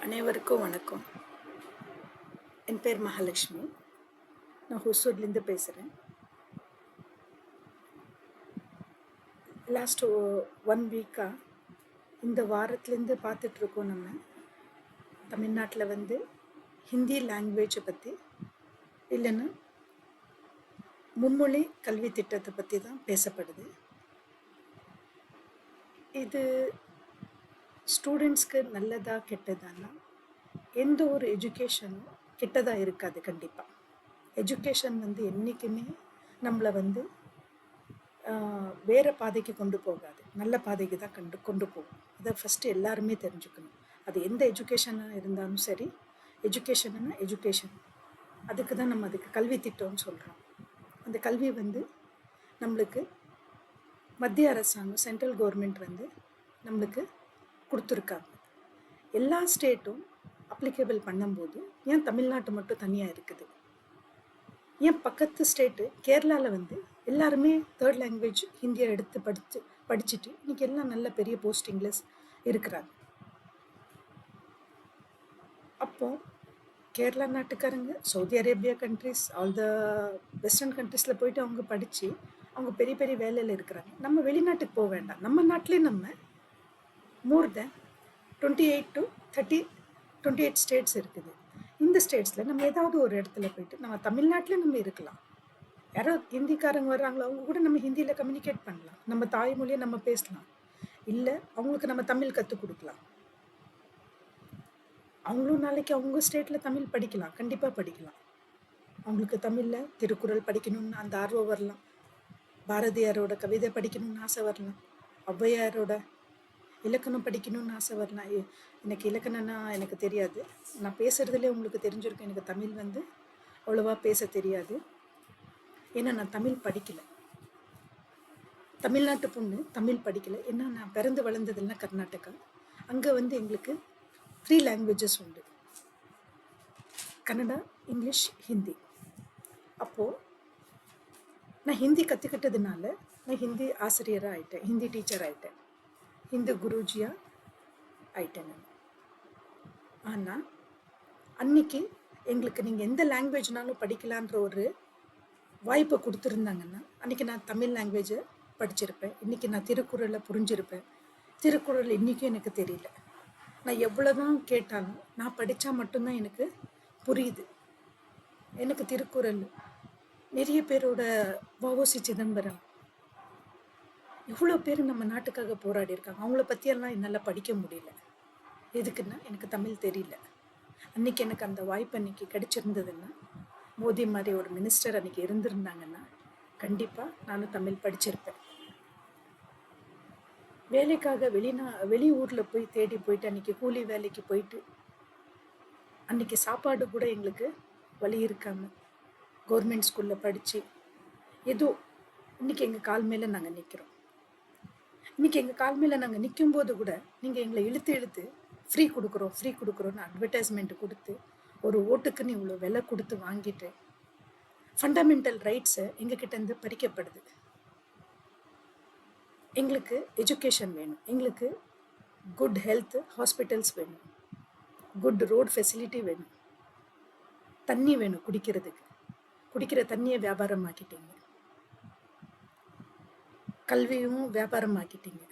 அனைவருக்கும் வணக்கம். என் பேர் மகாலட்சுமி. நான் ஹொசூர்லேருந்து பேசுகிறேன். லாஸ்ட் 1 வீக்காக இந்த வாரத்துலேருந்து பார்த்துட்ருக்கோம். நம்ம தமிழ்நாட்டில் ஹிந்தி லாங்குவேஜை பற்றி இல்லைன்னா மும்மொழி கல்வி திட்டத்தை பற்றி தான் பேசப்படுது. இது ஸ்டூடெண்ட்ஸ்க்கு நல்லதா கெட்டதான்னா எந்த ஒரு எஜுகேஷனும் கெட்டதாக இருக்காது. கண்டிப்பாக எஜுகேஷன் என்றைக்குமே நம்மளை வேறு பாதைக்கு கொண்டு போகாது, நல்ல பாதைக்கு தான் கொண்டு போகும். அதை ஃபஸ்ட்டு எல்லாருமே தெரிஞ்சுக்கணும். அது எந்த எஜுகேஷனாக இருந்தாலும் சரி, எஜுகேஷன்னா எஜுகேஷன். அதுக்கு தான் நம்ம அதுக்கு கல்வி திட்டம்னு சொல்கிறோம். அந்த கல்வி நம்மளுக்கு மத்திய அரசாங்கம், சென்ட்ரல் கவர்மெண்ட் நம்மளுக்கு கொடுத்துருக்காங்க. எல்லா ஸ்டேட்டும் அப்ளிகேபிள் பண்ணும்போது ஏன் தமிழ்நாட்டு மட்டும் தனியாக இருக்குது? ஏன் பக்கத்து ஸ்டேட்டு கேரளாவில் எல்லாருமே 3rd லாங்குவேஜ் ஹிந்தியை எடுத்து படிச்சுட்டு இன்றைக்கி எல்லாம் நல்ல பெரிய போஸ்டிங்கில் இருக்கிறாங்க. அப்போது கேரளா நாட்டுக்காரங்க Saudi Arabia countries, all the western கண்ட்ரீஸில் போயிட்டு அவங்க படித்து அவங்க பெரிய பெரிய வேலையில் இருக்கிறாங்க. நம்ம வெளிநாட்டுக்கு போக வேண்டாம். நம்ம நாட்டிலே நம்ம மோர் தென் 28 to 28 ஸ்டேட்ஸ் இருக்குது. இந்த ஸ்டேட்ஸில் நம்ம ஏதாவது ஒரு இடத்துல போயிட்டு நம்ம தமிழ்நாட்டில் நம்ம இருக்கலாம். யாரோ ஹிந்திக்காரங்க வர்றாங்களோ அவங்க கூட நம்ம ஹிந்தியில் கம்யூனிகேட் பண்ணலாம், நம்ம தாய்மொழியை நம்ம பேசலாம். இல்லை அவங்களுக்கு நம்ம தமிழ் கற்றுக் கொடுக்கலாம். அவங்களும் நாளைக்கு அவங்க ஸ்டேட்டில் தமிழ் படிக்கலாம், கண்டிப்பாக படிக்கலாம். அவங்களுக்கு தமிழில் திருக்குறள் படிக்கணும்னு அந்த ஆர்வம் வரலாம், பாரதியாரோட கவிதை படிக்கணும்னு ஆசை வரலாம், ஔவையாரோட இலக்கணம் படிக்கணும்னு ஆசை வரலாம். எனக்கு இலக்கணம்னா எனக்கு தெரியாது, நான் பேசுகிறதுலே உங்களுக்கு தெரிஞ்சிருக்கும். எனக்கு தமிழ் அவ்வளோவா பேச தெரியாது, ஏன்னா நான் தமிழ் படிக்கலை. தமிழ்நாட்டு பொண்ணு தமிழ் படிக்கலை. ஏன்னா நான் பிறந்து வளர்ந்ததுலாம் கர்நாடகா. அங்கே எங்களுக்கு 3 லாங்குவேஜஸ் உண்டு: கன்னடா, இங்கிலீஷ், ஹிந்தி. அப்போது நான் ஹிந்தி கற்றுக்கிட்டதுனால நான் ஹிந்தி ஆசிரியராக ஆகிட்டேன், ஹிந்தி டீச்சர் ஆகிட்டேன், ஹிந்து குருஜியாக ஆயிட்டேன் நான். ஆனால் அன்னைக்கு எங்களுக்கு நீங்கள் எந்த லாங்குவேஜ்னாலும் படிக்கலான்ற ஒரு வாய்ப்பை கொடுத்துருந்தாங்கன்னா அன்றைக்கி நான் தமிழ் லாங்குவேஜை படிச்சிருப்பேன். இன்றைக்கி நான் திருக்குறளை புரிஞ்சிருப்பேன். திருக்குறள் இன்றைக்கும் எனக்கு தெரியல. நான் எவ்வளோ தான் கேட்டாலும் நான் படித்தா மட்டும்தான் எனக்கு புரியுது. எனக்கு திருக்குறள் நிறைய பேரோட வ.உ.சி. சிதம்பரம், இவ்வளோ பேர் நம்ம நாட்டுக்காக போராடி இருக்காங்க. அவங்கள பற்றியெல்லாம் என்னால் படிக்க முடியல. எதுக்குன்னா எனக்கு தமிழ் தெரியல. அன்றைக்கி எனக்கு அந்த வாய்ப்பு அன்றைக்கி கிடைச்சிருந்ததுன்னா, மோடி மாதிரி ஒரு மினிஸ்டர் அன்றைக்கி இருந்திருந்தாங்கன்னா கண்டிப்பாக நானும் தமிழ் படிச்சிருப்பேன். வேலைக்காக வெளியூரில் போய் தேடி போயிட்டு அன்றைக்கி கூலி வேலைக்கு போயிட்டு அன்றைக்கி சாப்பாடு கூட எங்களுக்கு வழி இருக்காமல் கவர்மெண்ட் ஸ்கூலில் படித்து ஏதோ இன்றைக்கி எங்கள் கால் மேலே நாங்கள் நிற்கிறோம். இன்றைக்கி எங்கள் கால் மேலே நாங்கள் நிற்கும்போது கூட நீங்கள் எங்களை இழுத்து ஃப்ரீ கொடுக்குறோன்னு அட்வர்டைஸ்மெண்ட் கொடுத்து ஒரு ஓட்டுக்குன்னு இவ்வளோ விலை கொடுத்து வாங்கிட்டு ஃபண்டமெண்டல் ரைட்ஸை எங்ககிட்டேருந்து பறிக்கப்படுது. எங்களுக்கு எஜுகேஷன் வேணும், எங்களுக்கு குட் ஹெல்த் ஹாஸ்பிட்டல்ஸ் வேணும், குட் ரோட் ஃபெசிலிட்டி வேணும், தண்ணி வேணும் குடிக்கிறதுக்கு. குடிக்கிற தண்ணியை வியாபாரம் ஆக்கிட்டீங்க, கல்வியும் வியாபாரம் ஆக்கிட்டீங்க.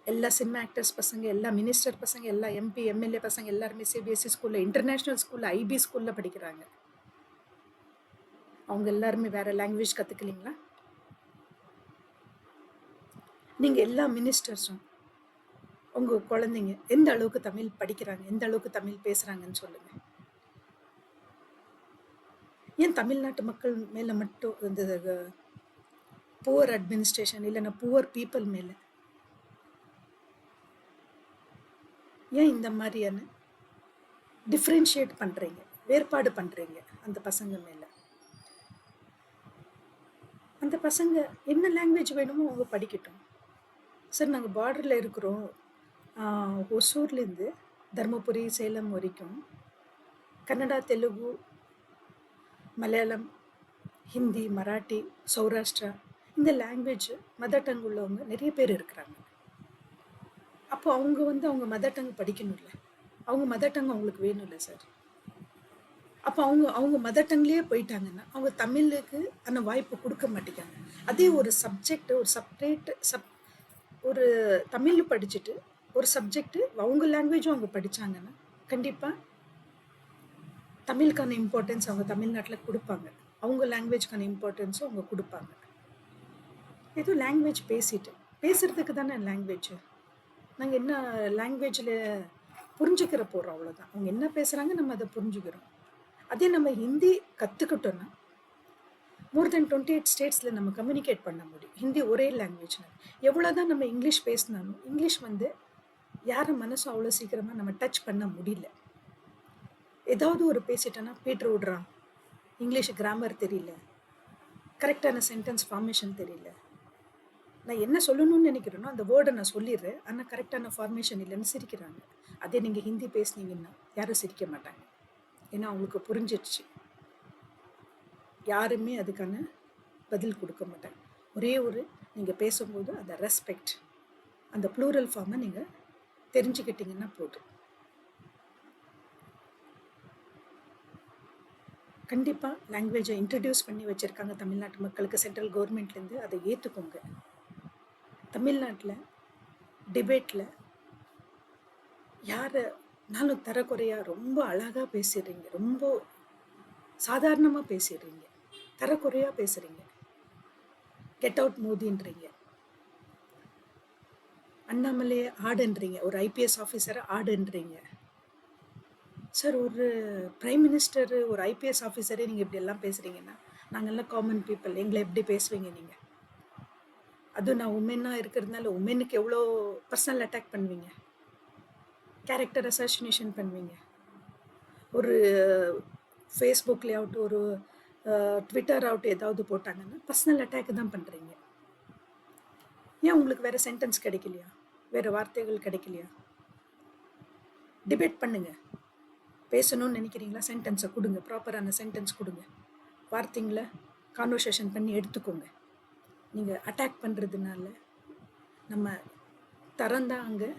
எல்லா சினிமா ஆக்டர்ஸ் பசங்க, எல்லா மினிஸ்டர் பசங்க, எல்லா எம்பி எம்எல்ஏ பசங்க எல்லாருமே சிபிஎஸ்சி ஸ்கூலில், இன்டர்நேஷ்னல் ஸ்கூலில், ஐபி ஸ்கூலில் படிக்கிறாங்க. அவங்க எல்லாருமே வேறு லாங்குவேஜ் கற்றுக்கலீங்களா? நீங்கள் எல்லா மினிஸ்டர்ஸும் உங்கள் குழந்தைங்க எந்த அளவுக்கு தமிழ் படிக்கிறாங்க, எந்த அளவுக்கு தமிழ் பேசுகிறாங்கன்னு சொல்லுங்கள். ஏன் தமிழ்நாட்டு மக்கள் மேலே மட்டும் இந்த புவர் அட்மினிஸ்ட்ரேஷன் இல்லைன்னா புவர் பீப்புள் மேலே ஏன் இந்த மாதிரியான டிஃப்ரென்ஷியேட் பண்ணுறீங்க, வேறுபாடு பண்ணுறீங்க அந்த பசங்க மேலே? அந்த பசங்க என்ன லாங்குவேஜ் வேணுமோ அவங்க படிக்கட்டும். சார், நாங்கள் பார்டரில் இருக்கிறோம். ஒசூர்லேருந்து தருமபுரி, சேலம் வரைக்கும் கன்னடா, தெலுங்கு, மலையாளம், ஹிந்தி, மராட்டி, சௌராஷ்டிரா இந்த லாங்குவேஜ் மதர் டங் உள்ளவங்க நிறைய பேர் இருக்கிறாங்க. அப்போ அவங்க வந்து அவங்க மதர் டங் படிக்கணும்ல, அவங்க மதர் டங் அவங்களுக்கு வேணும்ல சார். அப்போ அவங்க அவங்க மதர் டங்லேயே போயிட்டாங்கன்னா அவங்க தமிழுக்கு அந்த வாய்ப்பு கொடுக்க மாட்டேங்கிறாங்க. அதே ஒரு சப்ஜெக்ட் ஒரு செப்பரேட் ஒரு தமிழ் படிச்சுட்டு ஒரு சப்ஜெக்ட் அவங்க லாங்குவேஜும் அவங்க படிச்சாங்கன்னா கண்டிப்பா தமிழுக்கான இம்பார்ட்டன்ஸ் அவங்க தமிழ்நாட்டில் கொடுப்பாங்க. அவங்க லாங்குவேஜ்க்கான இம்பார்ட்டன்ஸும் அவங்க கொடுப்பாங்க. ஏதோ லாங்குவேஜ் பேசுறதுக்கு தானே லாங்குவேஜ். நாங்கள் என்ன லாங்குவேஜில் புரிஞ்சுக்கிற போகிறோம், அவ்வளோதான். அவங்க என்ன பேசுகிறாங்க நம்ம அதை புரிஞ்சுக்கிறோம். அதே நம்ம ஹிந்தி கற்றுக்கிட்டோன்னா மோர் தென் 28 ஸ்டேட்ஸில் நம்ம கம்யூனிகேட் பண்ண முடியும். ஹிந்தி ஒரே லாங்குவேஜ்னா எவ்வளோ தான் நம்ம இங்கிலீஷ் பேசினாலும் இங்கிலீஷ் வந்து யாரும் மனசும் அவ்வளோ சீக்கிரமாக நம்ம டச் பண்ண முடியல. ஏதாவது ஒரு பேசிட்டோன்னா பீட்டர் விடுறான், இங்கிலீஷ் கிராமர் தெரியல, கரெக்டான சென்டென்ஸ் ஃபார்மேஷன் தெரியல. நான் என்ன சொல்லணும்னு நினைக்கிறேனோ அந்த வேர்டை நான் சொல்லிடுறேன், ஆனால் கரெக்டான ஃபார்மேஷன் இல்லைன்னு சிரிக்கிறாங்க. அதே நீங்கள் ஹிந்தி பேசுனீங்கன்னா யாரும் சிரிக்க மாட்டாங்க, ஏன்னா அவங்களுக்கு புரிஞ்சிடுச்சு. யாருமே அதுக்கான பதில் கொடுக்க மாட்டாங்க. ஒரே ஒரு நீங்கள் பேசும்போது அந்த ரெஸ்பெக்ட், அந்த ப்ளூரல் ஃபார்மை நீங்கள் தெரிஞ்சுக்கிட்டீங்கன்னா போதும். கண்டிப்பாக லாங்குவேஜை இன்ட்ரடியூஸ் பண்ணி வச்சுருக்காங்க தமிழ்நாட்டு மக்களுக்கு சென்ட்ரல் கவர்மெண்ட்லேருந்து. அதை ஏற்றுக்கோங்க. தமிழ்நாட்டில் டிபேட்டில் யாருனாலும் தரக்குறையாக ரொம்ப அழகாக பேசிடுறீங்க, ரொம்ப சாதாரணமாக பேசிடுறீங்க, தரக்குறையாக பேசுகிறீங்க, கெட் அவுட் மோதின்றீங்க, அண்ணாமலையே ஆடுன்றீங்க, ஒரு ஐபிஎஸ் ஆஃபீஸரை ஆடுன்றீங்க. சார், ஒரு பிரைம் மினிஸ்டர் ஒரு ஐபிஎஸ் ஆஃபீஸரே நீங்கள் இப்படி எல்லாம் பேசுகிறீங்கன்னா நாங்கள்லாம் காமன் பீப்புள், எங்களை எப்படி பேசுவீங்க நீங்கள்? அதுவும் நான் உமனாக இருக்கிறதுனால உமனுக்கு எவ்வளோ பர்சனல் அட்டாக் பண்ணுவீங்க, கேரக்டர் அசாசினேஷன் பண்ணுவீங்க. ஒரு ஃபேஸ்புக்கில் ஆகட்டும், ஒரு ட்விட்டர் ஆகட்டும், ஏதாவது போட்டாங்கன்னா பர்சனல் அட்டாக் தான் பண்ணுறீங்க. ஏன் உங்களுக்கு வேறு சென்டென்ஸ் கிடைக்கலையா, வேறு வார்த்தைகள் கிடைக்கலையா? டிபேட் பண்ணுங்க. பேசணும்னு நினைக்கிறீங்களா, சென்டென்ஸை கொடுங்க, ப்ராப்பரான சென்டென்ஸ் கொடுங்க, வார்த்தைங்களை கான்வர்சேஷன் பண்ணி எடுத்துக்கோங்க. நீங்கள் அட்டாக் பண்ணுறதுனால நம்ம தரந்தான் அங்கே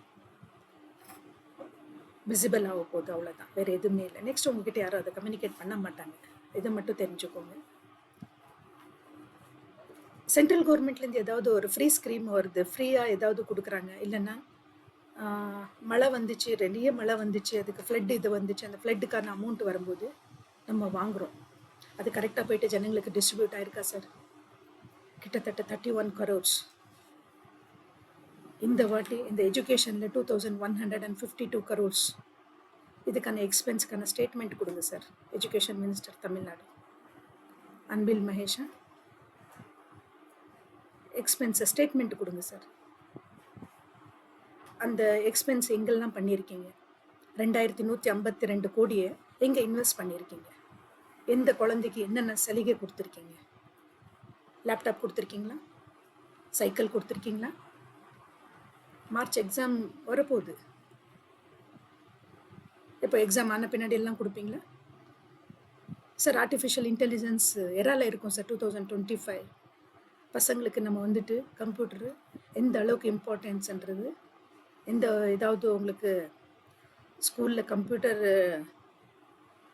விசிபிள் ஆக போகுது, அவ்வளோதான், வேறு எதுவுமே இல்லை. நெக்ஸ்ட் உங்ககிட்ட யாரும் அதை கம்யூனிகேட் பண்ண மாட்டாங்க, இதை மட்டும் தெரிஞ்சுக்கோங்க. சென்ட்ரல் கவர்மெண்ட்லேருந்து ஏதாவது ஒரு ஃப்ரீ ஸ்கீம் வருது, ஃப்ரீயாக ஏதாவது கொடுக்குறாங்க, இல்லைன்னா மழை வந்துச்சு, நிறைய மழை வந்துச்சு, அதுக்கு ஃப்ளட் இது வந்துச்சு, அந்த ஃப்ளட்டுக்கான அமௌண்ட் வரும்போது நம்ம வாங்குகிறோம். அது கரெக்டாக போயிட்டு ஜனங்களுக்கு டிஸ்ட்ரிபியூட் ஆயிருக்கா சார்? கிட்டத்தட்ட 31 crores. இந்த வாட்டி இந்த எஜுகேஷனில் 2152 crores. இதுக்கான எக்ஸ்பென்ஸ்க்கான ஸ்டேட்மெண்ட் கொடுங்க சார், எஜுகேஷன் மினிஸ்டர் தமிழ்நாடு அன்பில் மகேஷா. எக்ஸ்பென்ஸை ஸ்டேட்மெண்ட் கொடுங்க சார். அந்த எக்ஸ்பென்ஸ் எங்கெல்லாம் பண்ணியிருக்கீங்க? 2152 கோடியை எங்கே இன்வெஸ்ட் பண்ணியிருக்கீங்க? எந்த குழந்தைக்கு என்னென்ன சலுகை கொடுத்துருக்கீங்க? லேப்டாப் கொடுத்துருக்கீங்களா? சைக்கிள் கொடுத்துருக்கீங்களா? மார்ச் எக்ஸாம் வரப்போகுது, இப்போ எக்ஸாம் ஆன பின்னாடி எல்லாம் கொடுப்பீங்களா சார்? ஆர்டிஃபிஷியல் இன்டெலிஜென்ஸ் எரால இருக்கும் சார் 2025. பசங்களுக்கு நம்ம வந்துட்டு கம்ப்யூட்டரு எந்த அளவுக்கு இம்பார்ட்டன்ஸ்ன்றது, எந்த ஏதாவது உங்களுக்கு ஸ்கூலில் கம்ப்யூட்டர்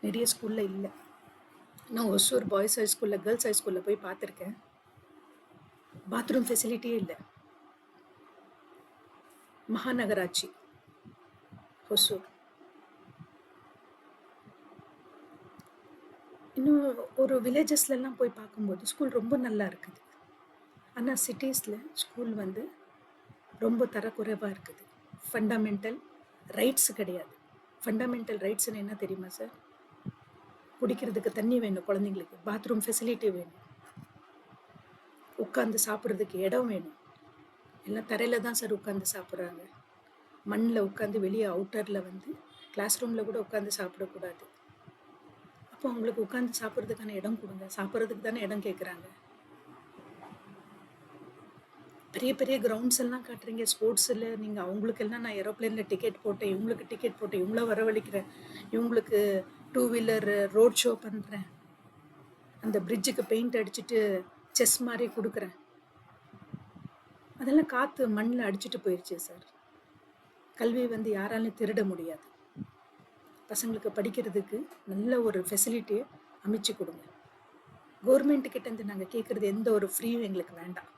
நிறைய ஸ்கூலில் இல்லை. நான் ஒசூர் பாய்ஸ் ஹை ஸ்கூலில், கேர்ள்ஸ் ஹை ஸ்கூலில் போய் பார்த்துருக்கேன், பாத்ரூம் ஃபெசிலிட்டியே இல்லை. மகாநகராட்சி ஒசூர். இன்னும் ஒரு வில்லேஜஸ்லாம் போய் பார்க்கும்போது ஸ்கூல் ரொம்ப நல்லா இருக்குது. ஆனால் சிட்டிஸில் ஸ்கூல் வந்து ரொம்ப தரக்குறைவாக இருக்குது. ஃபண்டமெண்டல் ரைட்ஸ் கிடையாது. ஃபண்டமெண்டல் ரைட்ஸ்ன்னு என்ன தெரியுமா சார்? குடிக்கிறதுக்கு தண்ணி வேணும் குழந்தைங்களுக்கு, பாத்ரூம் ஃபெசிலிட்டி வேணும், உட்காந்து சாப்பிட்றதுக்கு இடம் வேணும். எல்லாம் தரையில் தான் சார் உட்காந்து சாப்பிட்றாங்க, மண்ணில் உட்காந்து வெளியே அவுட்டரில் வந்து கிளாஸ் ரூமில் கூட உட்காந்து சாப்பிடக்கூடாது. அப்போ அவங்களுக்கு உட்காந்து சாப்பிட்றதுக்கான இடம் கொடுங்க. சாப்பிட்றதுக்கு தானே இடம் கேட்குறாங்க. பெரிய பெரிய கிரவுண்ட்ஸ் எல்லாம் காட்டுறீங்க ஸ்போர்ட்ஸில். நீங்கள் அவங்களுக்கெல்லாம் நான் ஏரோப்ளேனில் டிக்கெட் போட்டேன், இவங்களுக்கு டிக்கெட் போட்டேன், இவங்கள வரவழைக்கிறேன், இவங்களுக்கு 2 வீலர் ரோட் ஷோ பண்ணுறேன், அந்த பிரிட்ஜுக்கு பெயிண்ட் அடிச்சுட்டு செஸ் மாதிரி கொடுக்குறேன். அதெல்லாம் காற்று மண்ணில் அடிச்சுட்டு போயிடுச்சு சார். கல்வி வந்து யாராலையும் திருட முடியாது. பசங்களுக்கு படிக்கிறதுக்கு நல்ல ஒரு ஃபெசிலிட்டியை அமைச்சு கொடுங்க. கவர்மெண்ட் கிட்டேருந்து நாங்கள் கேட்குறது எந்த ஒரு ஃப்ரீயும் எங்களுக்கு வேண்டாம்.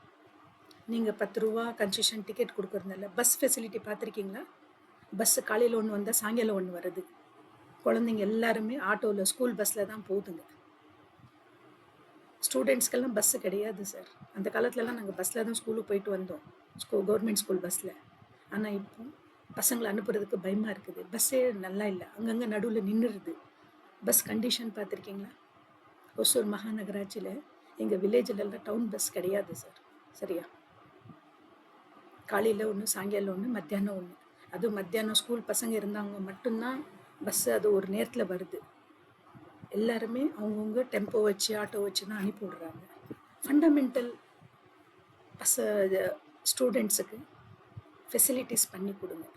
நீங்கள் 10 ரூபா கன்செஷன் டிக்கெட் கொடுக்குறதுனால பஸ் ஃபெசிலிட்டி பார்த்துருக்கீங்களா? பஸ்ஸு காலையில் ஒன்று வந்தால் சாயங்காலம் ஒன்று வருது. குழந்தைங்க எல்லாருமே ஆட்டோவில் ஸ்கூல் பஸ்ஸில் தான் போகுதுங்க. ஸ்டூடெண்ட்ஸ்க்கெல்லாம் பஸ்ஸு கிடையாது சார். அந்த காலத்துலலாம் நாங்கள் பஸ்ஸில் தான் ஸ்கூலுக்கு போயிட்டு வந்தோம், கவர்மெண்ட் ஸ்கூல் பஸ்ஸில். ஆனால் இப்போ பசங்களை அனுப்புறதுக்கு பயமாக இருக்குது. பஸ்ஸே நல்லா இல்லை, அங்கங்கே நடுவில் நின்றுடுது. பஸ் கண்டிஷன் பார்த்துருக்கீங்களா? ஒசூர் மாநகராட்சியில் எங்கள் வில்லேஜிலலாம் டவுன் பஸ் கிடையாது சார். சரியா? காலையில் ஒன்று, சாயங்காலம் ஒன்று, மத்தியானம் ஒன்று. அதுவும் மத்தியானம் ஸ்கூல் பசங்க இருந்தாங்க மட்டும்தான் பஸ்ஸு அது ஒரு நேரத்தில் வருது. எல்லாருமே அவங்கவுங்க டெம்போ வச்சு ஆட்டோ வச்சு தான் அனுப்பி விடுறாங்க. ஃபண்டமெண்டல் ஸ்டூடெண்ட்ஸுக்கு ஃபெசிலிட்டிஸ் பண்ணி கொடுங்க.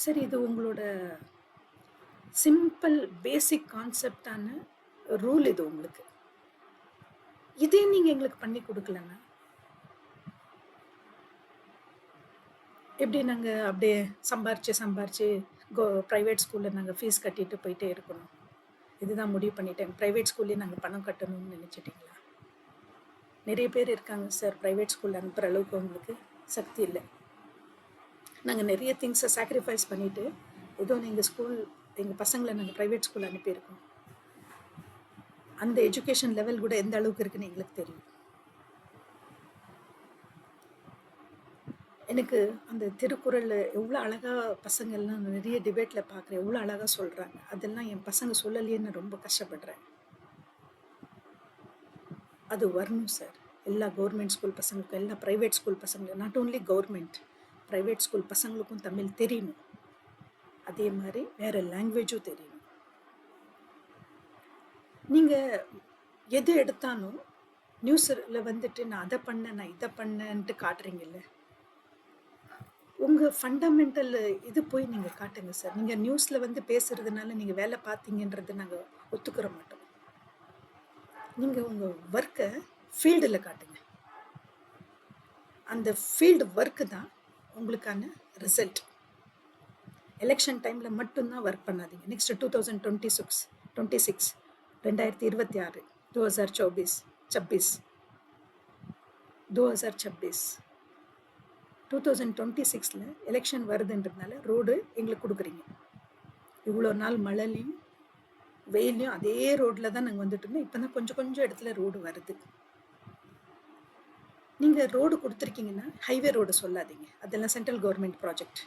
சரி, இது உங்களோட சிம்பிள் பேசிக் கான்செப்டான ரூல். இது உங்களுக்கு இதே நீங்கள் எங்களுக்கு பண்ணி கொடுக்கலன்னா எப்படி நாங்கள் அப்படியே சம்பாரிச்சு ப்ரைவேட் ஸ்கூலில் நாங்கள் ஃபீஸ் கட்டிட்டு போயிட்டே இருக்கணும்? இதுதான் முடிவு பண்ணிட்டேன். ப்ரைவேட் ஸ்கூல்லேயே நாங்கள் பணம் கட்டணும்னு நினச்சிட்டிங்களா? நிறைய பேர் இருக்காங்க சார், ப்ரைவேட் ஸ்கூலில் அனுப்புகிற அளவுக்கு உங்களுக்கு சக்தி இல்லை. நாங்கள் நிறைய திங்ஸை சாக்ரிஃபைஸ் பண்ணிவிட்டு ஏதோ எங்கள் பசங்களை நாங்கள் ப்ரைவேட் ஸ்கூல் அனுப்பியிருக்கோம். அந்த எஜுகேஷன் லெவல் கூட எந்த அளவுக்கு இருக்குன்னு எங்களுக்கு தெரியும். எனக்கு அந்த திருக்குறளில் எவ்வளோ அழகாக பசங்கள்லாம் நிறைய டிபேட்டில் பார்க்குறேன், எவ்வளோ அழகாக சொல்கிறாங்க. அதெல்லாம் என் பசங்க சொல்லலையேன்னு ரொம்ப கஷ்டப்படுறேன். அது வரணும் சார். எல்லா கவர்மெண்ட் ஸ்கூல் பசங்களுக்கும், எல்லா ப்ரைவேட் ஸ்கூல் பசங்களுக்கும், not only government, private school பசங்களுக்கும் தமிழ் தெரியணும். அதே மாதிரி வேறு லாங்குவேஜும் தெரியணும். நீங்கள் எது எடுத்தாலும் நியூஸில் வந்துட்டு நான் அதை பண்ணேன், நான் இதை பண்ணேன்ட்டு காட்டுறீங்கல்ல. உங்கள் ஃபண்டமெண்டல் இது போய் நீங்கள் காட்டுங்க சார். நீங்கள் நியூஸில் வந்து பேசுகிறதுனால நீங்கள் வேலை பார்த்தீங்கன்றது நாங்கள் ஒத்துக்கிற மாட்டோம். நீங்கள் உங்கள் ஒர்க்கை ஃபீல்டில் காட்டுங்க. அந்த ஃபீல்டு ஒர்க்கு தான் உங்களுக்கான ரிசல்ட். எலெக்ஷன் டைமில் மட்டும்தான் ஒர்க் பண்ணாதீங்க. நெக்ஸ்ட் 2026 2026 2026 எலெக்ஷன் வருதுன்றதுனால ரோடு எங்களுக்கு கொடுக்குறீங்க. இவ்வளோ நாள் மழைலையும் வெயிலையும் அதே ரோட்டில் தான் நாங்கள் வந்துட்டு இருந்தோம். இப்போ தான் கொஞ்சம் இடத்துல ரோடு வருது. நீங்கள் ரோடு கொடுத்துருக்கீங்கன்னா ஹைவே ரோடு சொல்லாதீங்க. அதெல்லாம் central government project,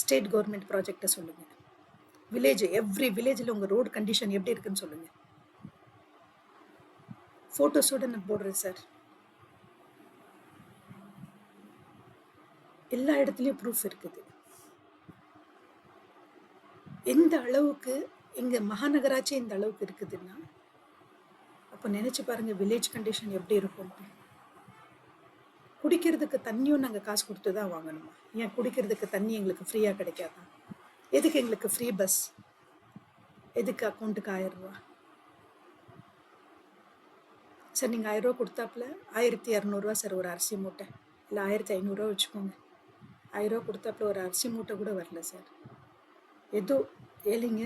state government ப்ராஜெக்டை சொல்லுங்கள். எவ்ரி வில்லேஜில் உங்கள் ரோடு கண்டிஷன் எப்படி இருக்குன்னு சொல்லுங்கள். ஃபோட்டோஸோடு நான் போடுறேன் சார். எல்லா இடத்துலையும் ப்ரூஃப் இருக்குது. எந்த அளவுக்கு எங்கள் மகாநகராட்சி இந்த அளவுக்கு இருக்குதுன்னா அப்போ நினச்சி பாருங்கள் வில்லேஜ் கண்டிஷன் எப்படி இருக்கும். குடிக்கிறதுக்கு தண்ணியும் நாங்கள் காசு கொடுத்து தான் வாங்கணுமா? ஏன் குடிக்கிறதுக்கு தண்ணி எங்களுக்கு ஃப்ரீயாக கிடைக்காதா? எதுக்கு எங்களுக்கு ஃப்ரீ பஸ்? எதுக்கு அக்கௌண்ட்டுக்கு 1000 ரூபா? சார் நீங்கள் 1000 ரூபா கொடுத்தாப்புல 1200 சார் ஒரு அரிசி மூட்டை, இல்லை 1500 வச்சுக்கோங்க. 1000 ரூபா கொடுத்தாப்புல ஒரு அரிசி மூட்டை கூட வரல சார். ஏதோ ஏழைங்க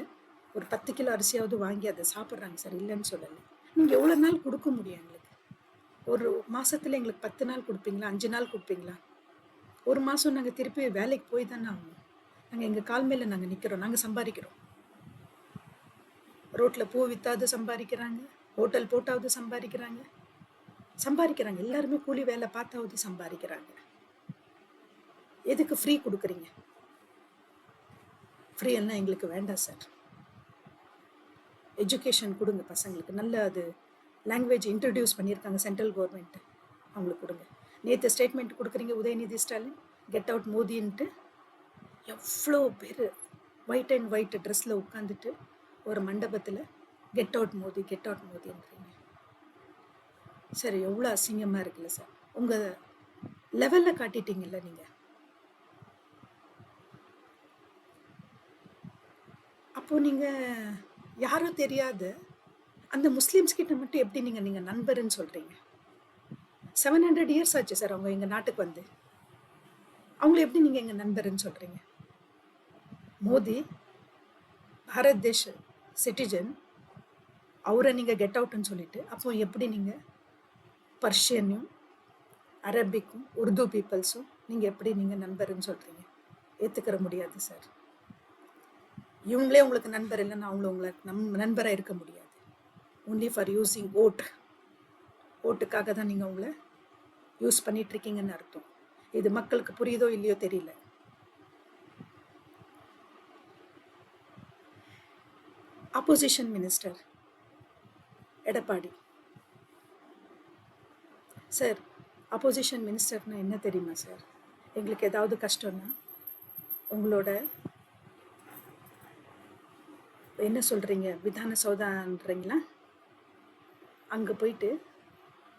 ஒரு 10 கிலோ அரிசியாவது வாங்கி அதை சாப்பிட்றாங்க சார், இல்லைன்னு சொல்லலை. நீங்கள் எவ்வளோ நாள் கொடுக்க முடியும் எங்களுக்கு? ஒரு மாதத்தில் எங்களுக்கு 10 நாள் கொடுப்பீங்களா? 5 நாள் கொடுப்பீங்களா? ஒரு மாதம் நாங்கள் திருப்பி வேலைக்கு போய் தானே ஆகணும். நாங்கள் எங்கள் கால் மேலே நாங்கள் நிற்கிறோம், நாங்கள் சம்பாதிக்கிறோம். ரோட்டில் பூ விற்றாவது சம்பாதிக்கிறாங்க, ஹோட்டல் போட்டாவது சம்பாதிக்கிறாங்க. எல்லாருமே கூலி வேலை பார்த்தாவது சம்பாதிக்கிறாங்க. எதுக்கு ஃப்ரீ கொடுக்குறீங்க? ஃப்ரீ எல்லாம் எங்களுக்கு வேண்டாம் சார். எஜுகேஷன் கொடுங்க பசங்களுக்கு. நல்ல அது லாங்குவேஜ் இன்ட்ரடியூஸ் பண்ணியிருக்காங்க சென்ட்ரல் கவர்மெண்ட், அவங்களுக்கு கொடுங்க. நேற்று ஸ்டேட்மெண்ட் கொடுக்குறீங்க உதயநிதி ஸ்டாலின், கெட் அவுட் மோதின்ட்டு. எவ்வளோ பேர் ஒயிட் அண்ட் ஒயிட் ட்ரெஸ்ஸில் உட்காந்துட்டு ஒரு மண்டபத்தில் கெட் அவுட் மோதின்றீங்க சார். எவ்வளோ அசிங்கமாக இருக்குல்ல சார். உங்கள் லெவலில் காட்டிட்டீங்கல்ல நீங்கள். அப்போது நீங்கள் யாரோ தெரியாது அந்த முஸ்லீம்ஸ் கிட்ட மட்டும் எப்படி நீங்கள் நண்பர்னு சொல்கிறீங்க? 700 இயர்ஸ் ஆச்சு சார் அவங்க எங்கள் நாட்டுக்கு வந்து. அவங்கள எப்படி நீங்கள் எங்கள் நண்பர்னு சொல்கிறீங்க? மோடி பாரத் தேஷ் சிட்டிசன், அவரை நீங்கள் கெட் அவுட்னு சொல்லிட்டு அப்போ எப்படி நீங்கள் பர்ஷியனையும் அரபிக்கும் உருது பீப்புள்ஸும் நீங்கள் எப்படி நீங்கள் நண்பர்னு சொல்கிறீங்க? ஏற்றுக்கிற முடியாது சார். இவங்களே உங்களுக்கு நண்பர் இல்லைன்னா அவங்கள உங்களை நண்பராக இருக்க முடியாது. ஒன்லி ஃபார் யூஸிங் ஓட்டுக்காக தான் நீங்கள் உங்களை யூஸ் பண்ணிட்டு இருக்கீங்கன்னு அர்த்தம். இது மக்களுக்கு புரியுதோ இல்லையோ தெரியல. Opposition minister Edappadi sir, opposition மினிஸ்டர்னா என்ன தெரியுமா சார்? எங்களுக்கு ஏதாவது கஷ்டம்னா உங்களோட என்ன சொல்கிறீங்க, விதான சௌதான்றீங்களா, அங்கே போயிட்டு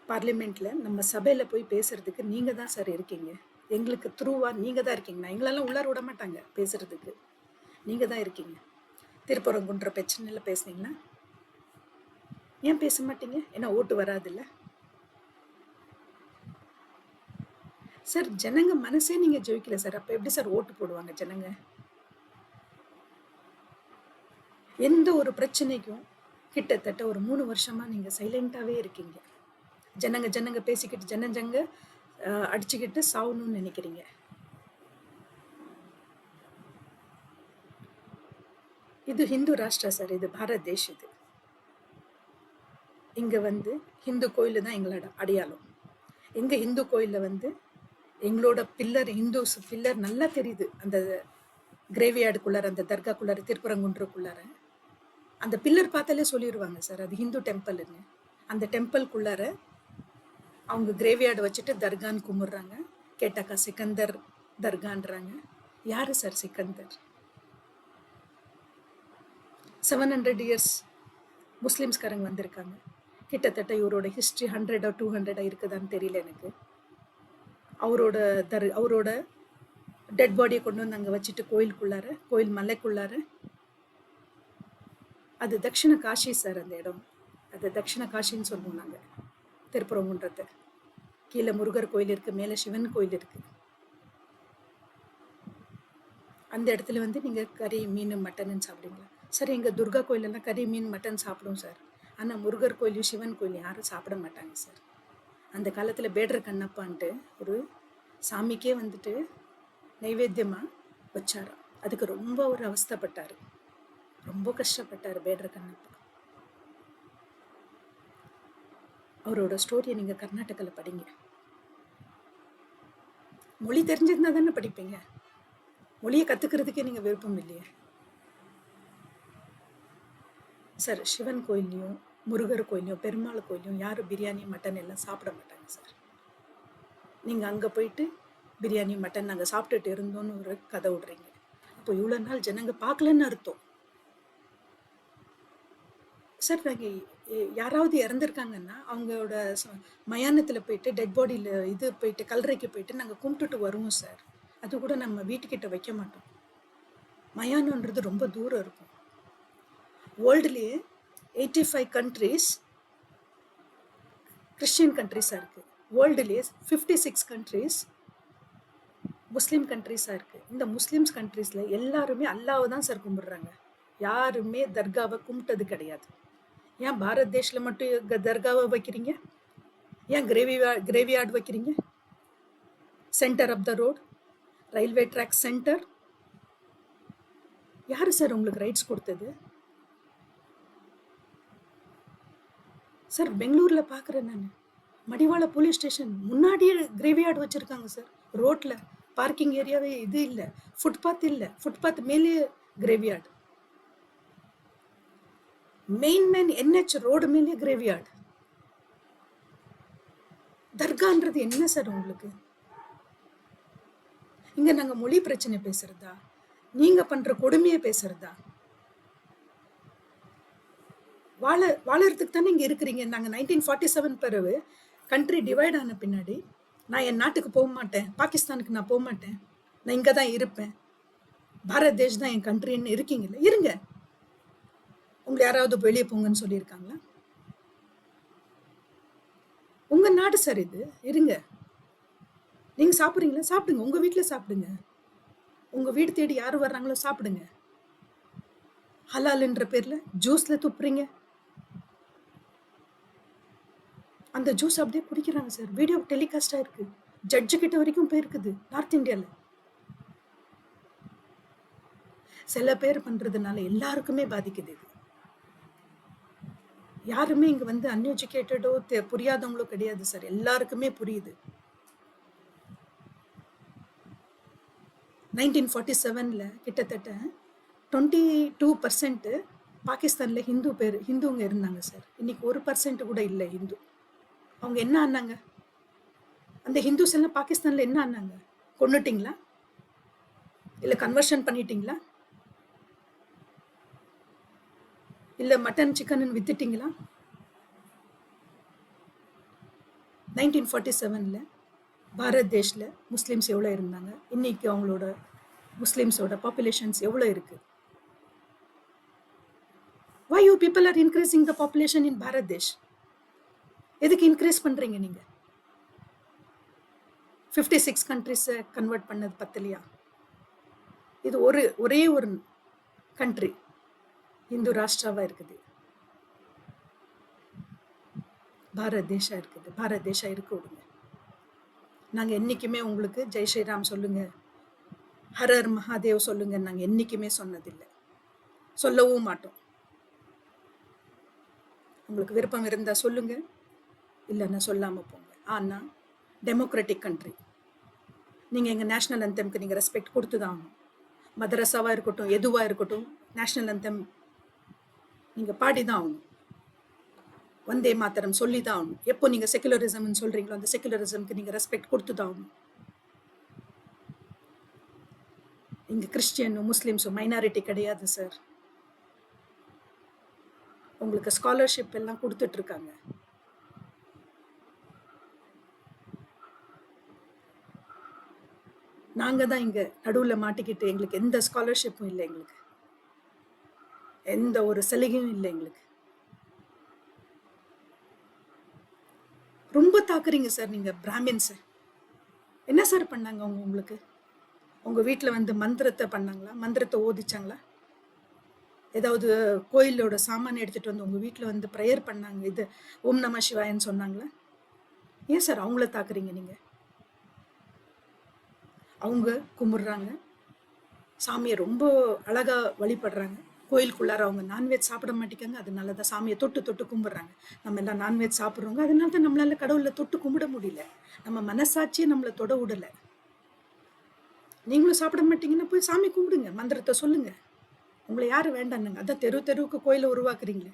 பார்லிமெண்ட்டில் நம்ம சபையில் போய் பேசுகிறதுக்கு நீங்கள் தான் சார் இருக்கீங்க. எங்களுக்கு த்ரூவாக நீங்கள் தான் இருக்கீங்கண்ணா. எங்களெல்லாம் உள்ளார விட மாட்டாங்க பேசுகிறதுக்கு. நீங்கள் தான் இருக்கீங்க. திருப்பரங்குன்ற பிரச்சனையில் பேசுனீங்கன்னா ஏன் பேச மாட்டீங்க? ஏன்னா ஓட்டு வராதில்ல சார். ஜனங்க மனசே நீங்கள் ஜெயிக்கல சார். அப்போ எப்படி சார் ஓட்டு போடுவாங்க ஜனங்க? எந்த ஒரு பிரச்சனைக்கும் கிட்டத்தட்ட ஒரு 3 வருஷமாக நீங்கள் சைலண்ட்டாகவே இருக்கீங்க. ஜனங்க பேசிக்கிட்டு ஜனங்க அடிச்சுக்கிட்டு சாகணும்னு நினைக்கிறீங்க. இது ஹிந்து ராஷ்டிரா சார், இது பாரத் தேஷ். இது இங்கே ஹிந்து கோயில் தான் எங்களோட அடையாளம். எங்கள் ஹிந்து கோயிலில் எங்களோட பில்லர், ஹிந்துஸ் பில்லர் நல்லா தெரியுது. அந்த கிரேவியார்டுக்குள்ளார, அந்த தர்காக்குள்ளார, திருப்பரங்குன்றக்குள்ளார அந்த பில்லர் பார்த்தாலே சொல்லிடுவாங்க சார் அது ஹிந்து டெம்பிள்னு. அந்த டெம்பிள்குள்ளார அவங்க கிரேவியார்டு வச்சுட்டு தர்கான்னு கும்பிட்றாங்க. கேட்டாக்கா சிக்கந்தர் தர்கான்றாங்க. யாரு சார் சிக்கந்தர்? 700 இயர்ஸ் முஸ்லீம்ஸ்காரங்க வந்திருக்காங்க. கிட்டத்தட்ட இவரோட ஹிஸ்ட்ரி 100 or 200 இருக்குதான்னு தெரியல எனக்கு. அவரோட டெட் பாடியை கொண்டு வந்து அங்கே வச்சுட்டு கோயில் மலைக்குள்ளார, அது தட்சிண காஷி சார் அந்த இடம். அது தட்சிண காஷின்னு சொல்லுவோம் நாங்கள். திருப்பரங்குன்றத்தை கீழே முருகர் கோயில் இருக்குது, மேலே சிவன் கோயில் இருக்குது. அந்த இடத்துல நீங்கள் கறி மீன் மட்டன்னு சாப்பிடுவீங்களா சார்? எங்கள் துர்கா கோயிலெல்லாம் கறி மீன் மட்டன் சாப்பிடுவோம் சார். ஆனால் முருகர் கோயிலையும் சிவன் கோயிலையும் யாரும் சாப்பிட மாட்டாங்க சார். அந்த காலத்தில் பேடர் கண்ணப்பான்ட்டு ஒரு சாமிக்கே நைவேத்தியமாக வச்சாராம். அதுக்கு ரொம்ப ஒரு அவஸ்தைப்பட்டார், ரொம்ப கஷ்டப்பட்டார் பேடர் கண்ணப்பா. அவரோட ஸ்டோரியை நீங்கள் கர்நாடகாவில் படிங்க. மொழி தெரிஞ்சிருந்தா தானே படிப்பீங்க. மொழியை கற்றுக்கிறதுக்கே நீங்கள் விருப்பம் இல்லையே சார். சிவன் கோயிலையும் முருகர் கோயிலையும் பெருமாள் கோயிலையும் யாரும் பிரியாணி மட்டன் எல்லாம் சாப்பிட மாட்டாங்க சார். நீங்கள் அங்கே போயிட்டு பிரியாணி மட்டன் நாங்கள் சாப்பிட்டுட்டு இருந்தோன்னு ஒரு கதை விடுறீங்க. அப்போ இவ்வளோ நாள் ஜனங்க பார்க்கலன்னு அர்த்தம் சார். நாங்கள் யாராவது இறந்துருக்காங்கன்னா அவங்களோட மயானத்தில் போயிட்டு டெட் பாடியில் போயிட்டு கல்லறைக்கு போயிட்டு நாங்கள் கும்பிட்டுட்டு வருவோம் சார். அது கூட நம்ம வீட்டுக்கிட்ட வைக்க மாட்டோம். மயானன்றது ரொம்ப தூரம் இருக்கும். வேர்ல்டுலேயே 85 கண்ட்ரிஸ் கிறிஸ்டியன் கண்ட்ரிஸாக இருக்குது. வேர்ல்டுலேயே 56 கண்ட்ரிஸ் முஸ்லீம் கண்ட்ரிஸாக இருக்குது. இந்த முஸ்லீம்ஸ் கண்ட்ரிஸில் எல்லாருமே அல்லாவை தான் சார் கும்பிட்றாங்க. யாருமே தர்காவை கும்பிட்டது கிடையாது. ஏன் பாரத் தேஷில் மட்டும் தர்காவை வைக்கிறீங்க? ஏன் கிரேவியார்டு வைக்கிறீங்க? Centre of the road, railway track centre. யார் சார் உங்களுக்கு ரைட்ஸ் கொடுத்தது சார்? பெங்களூரில் பார்க்குறேன் நான், மடிவாள போலீஸ் ஸ்டேஷன் முன்னாடியே கிரேவியார்டு வச்சுருக்காங்க சார். ரோட்டில் பார்க்கிங் ஏரியாவே இது இல்லை, ஃபுட்பாத் இல்லை, ஃபுட்பாத் மேலேயே கிரேவியார்டு. மெயின் NH ரோடு மேலேயே கிரேவியார்டு. தர்கான்றது என்ன சார் உங்களுக்கு? இங்கே நாங்கள் மொழி பிரச்சனை பேசுகிறதா, நீங்கள் பண்ணுற கொடுமையை பேசுகிறதா? வாழறதுக்கு தானே இங்கே இருக்கிறீங்க. நாங்கள் 1947 பிறகு கண்ட்ரி டிவைட் ஆன பின்னாடி நான் என் நாட்டுக்கு போக மாட்டேன், பாகிஸ்தானுக்கு நான் போக மாட்டேன், நான் இங்கே தான் இருப்பேன், பாரத் தேஷ் தான் என் கண்ட்ரின்னு இருக்கீங்கல்ல, இருங்க. உங்களை யாராவது வெளியே போங்கன்னு சொல்லியிருக்காங்களா? உங்கள் நாடு சார் இது, இருங்க. நீங்கள் சாப்பிட்றீங்களா? சாப்பிடுங்க. உங்கள் வீட்டில் சாப்பிடுங்க. உங்கள் வீடு தேடி யார் வர்றாங்களோ சாப்பிடுங்க. ஹலால்ன்ற பேரில் ஜூஸில் துப்புறீங்க. அந்த ஜூஸ் அப்படியே குடிக்கிறாங்க சார். வீடியோ டெலிகாஸ்ட் ஆயிருக்கு. ஜட்ஜு கிட்ட வரைக்கும் போயிருக்குது நார்த் இந்தியாவில். சில பேர் பண்றதுனால எல்லாருக்குமே பாதிக்குது இது. யாருமே இங்க வந்து அன்எஜுகேட்டடோ புரியாதவங்களோ கிடையாது சார். எல்லாருக்குமே புரியுது. 1947ல கிட்டத்தட்ட 22% பாகிஸ்தான்ல ஹிந்துங்க இருந்தாங்க சார். இன்னைக்கு 1% கூட இல்லை ஹிந்து. அவங்க என்ன ஆனாங்க? அந்த ஹிந்துஸ் எல்லாம் பாகிஸ்தான்ல என்ன ஆனாங்க? கொன்னுட்டீங்களா? இல்ல கன்வர்ஷன் பண்ணிட்டீங்களா? இல்ல மட்டன் சிக்கன் வித்துட்டீங்களா? 1947ல பாரத் தேஷ்ல முஸ்லிம்ஸ் எவ்வளோ இருந்தாங்க? இன்னைக்கு அவங்களோட முஸ்லிம்ஸோட பாப்புலேஷன்ஸ் எவ்வளோ இருக்கு? Why you people are increasing the population in Bharat Desh? எதுக்கு இன்க்ரீஸ் பண்றீங்க நீங்க? 56 கண்ட்ரிஸை கன்வெர்ட் பண்ணது பத்தலையா? இது ஒரே ஒரு கண்ட்ரி இந்து ராஷ்டிராவா இருக்குது. பாரத் தேஷா இருக்குது. பாரத் தேஷா இருக்க விடுங்க. நாங்க என்னைக்குமே உங்களுக்கு ஜெய் ஸ்ரீராம் சொல்லுங்க, ஹர ஹர் மகாதேவ் சொல்லுங்க நாங்க என்னைக்குமே சொன்னதில்லை, சொல்லவும் மாட்டோம். உங்களுக்கு விருப்பம் இருந்தா சொல்லுங்க, இல்லைன்னா சொல்லாம போங்க. ஆனா டெமோக்ராட்டிக் கண்ட்ரி. நீங்க எங்க நேஷனல் அந்தம்க்கு நீங்க ரெஸ்பெக்ட் கொடுத்து தான் ஆகணும். மதரசாவா இருக்கட்டும், எதுவா இருக்கட்டும், நேஷனல் அந்தம் நீங்க பாடிதான் ஆகணும். வந்தே மாத்தரம் சொல்லி தான் ஆகணும். எப்போ நீங்க செகுலரிசம்னு சொல்றீங்களோ அந்த செகுலரிசம்க்கு நீங்க ரெஸ்பெக்ட் கொடுத்து தான் ஆகணும். இங்க கிறிஸ்டியனும் முஸ்லிம்ஸும் மைனாரிட்டி கிடையாது சார். உங்களுக்கு ஸ்காலர்ஷிப் எல்லாம் கொடுத்துட்டு இருக்காங்க. நாங்க தான் இங்க நடுவில் மாட்டிக்கிட்டு எங்களுக்கு எந்த ஸ்காலர்ஷிப்பும் இல்லை, எங்களுக்கு எந்த ஒரு சலுகையும் இல்லை. எங்களுக்கு ரொம்ப தாக்குறீங்க சார் நீங்க பிராமின்ஸ். என்ன சார் பண்ணாங்க அவங்க உங்களுக்கு? உங்க வீட்டில் வந்து மந்திரத்தை பண்ணாங்களா? மந்திரத்தை ஓதிச்சாங்களா? ஏதாவது கோயிலோட சாமான் எடுத்துட்டு வந்து உங்க வீட்டில் வந்து ப்ரேயர் பண்ணாங்க, இது ஓம் நம சிவாயன்னு சொன்னாங்களா? ஏன் சார் அவங்கள தாக்குறீங்க நீங்க? அவங்க கும்பிடுறாங்க, சாமியை ரொம்ப அழகா வழிபடுறாங்க. கோயிலுக்குள்ளார அவங்க நான்வெஜ் சாப்பிட மாட்டேங்காங்க, அதனால தான் சாமியை தொட்டு தொட்டு கும்பிடுறாங்க. நம்ம எல்லாம் நான்வெஜ் சாப்பிட்றவங்க, அதனால தான் நம்மளால கடவுளை தொட்டு கும்பிட முடியல. நம்ம மனசாட்சியை நம்மளை தொட விடலை. நீங்களும் சாப்பிட மாட்டீங்கன்னா போய் சாமி கும்பிடுங்க, மந்திரத்தை சொல்லுங்க. உங்களை யாரும் வேண்டாங்க. அதான் தெரு தெருவுக்கு கோயிலை உருவாக்குறீங்களே.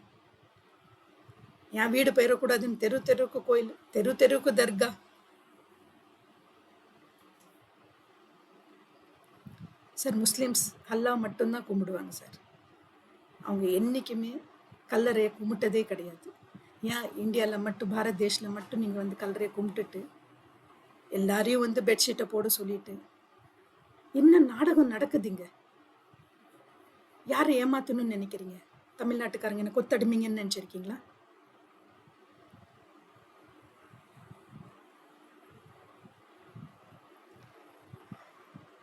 என் வீடு பெயரக்கூடாதுன்னு தெரு தெருவுக்கு கோயில், தெரு தெருவுக்கு தர்கா. சார் முஸ்லிம்ஸ் அல்லா மட்டும்தான் கும்பிடுவாங்க சார். அவங்க என்றைக்குமே கல்லறையை கும்பிட்டதே கிடையாது. ஏன் இந்தியாவில் மட்டும், பாரத் தேஷில் மட்டும் நீங்கள் வந்து கல்லறையை கும்பிட்டுட்டு எல்லாரையும் வந்து பெட்ஷீட்டை போட சொல்லிட்டு என்ன நாடகம் நடக்குதுங்க? யாரை ஏமாத்தணும்னு நினைக்கிறீங்க? தமிழ்நாட்டுக்காரங்க என்ன கொத்தடிமைங்கன்னு நினச்சிருக்கீங்களா?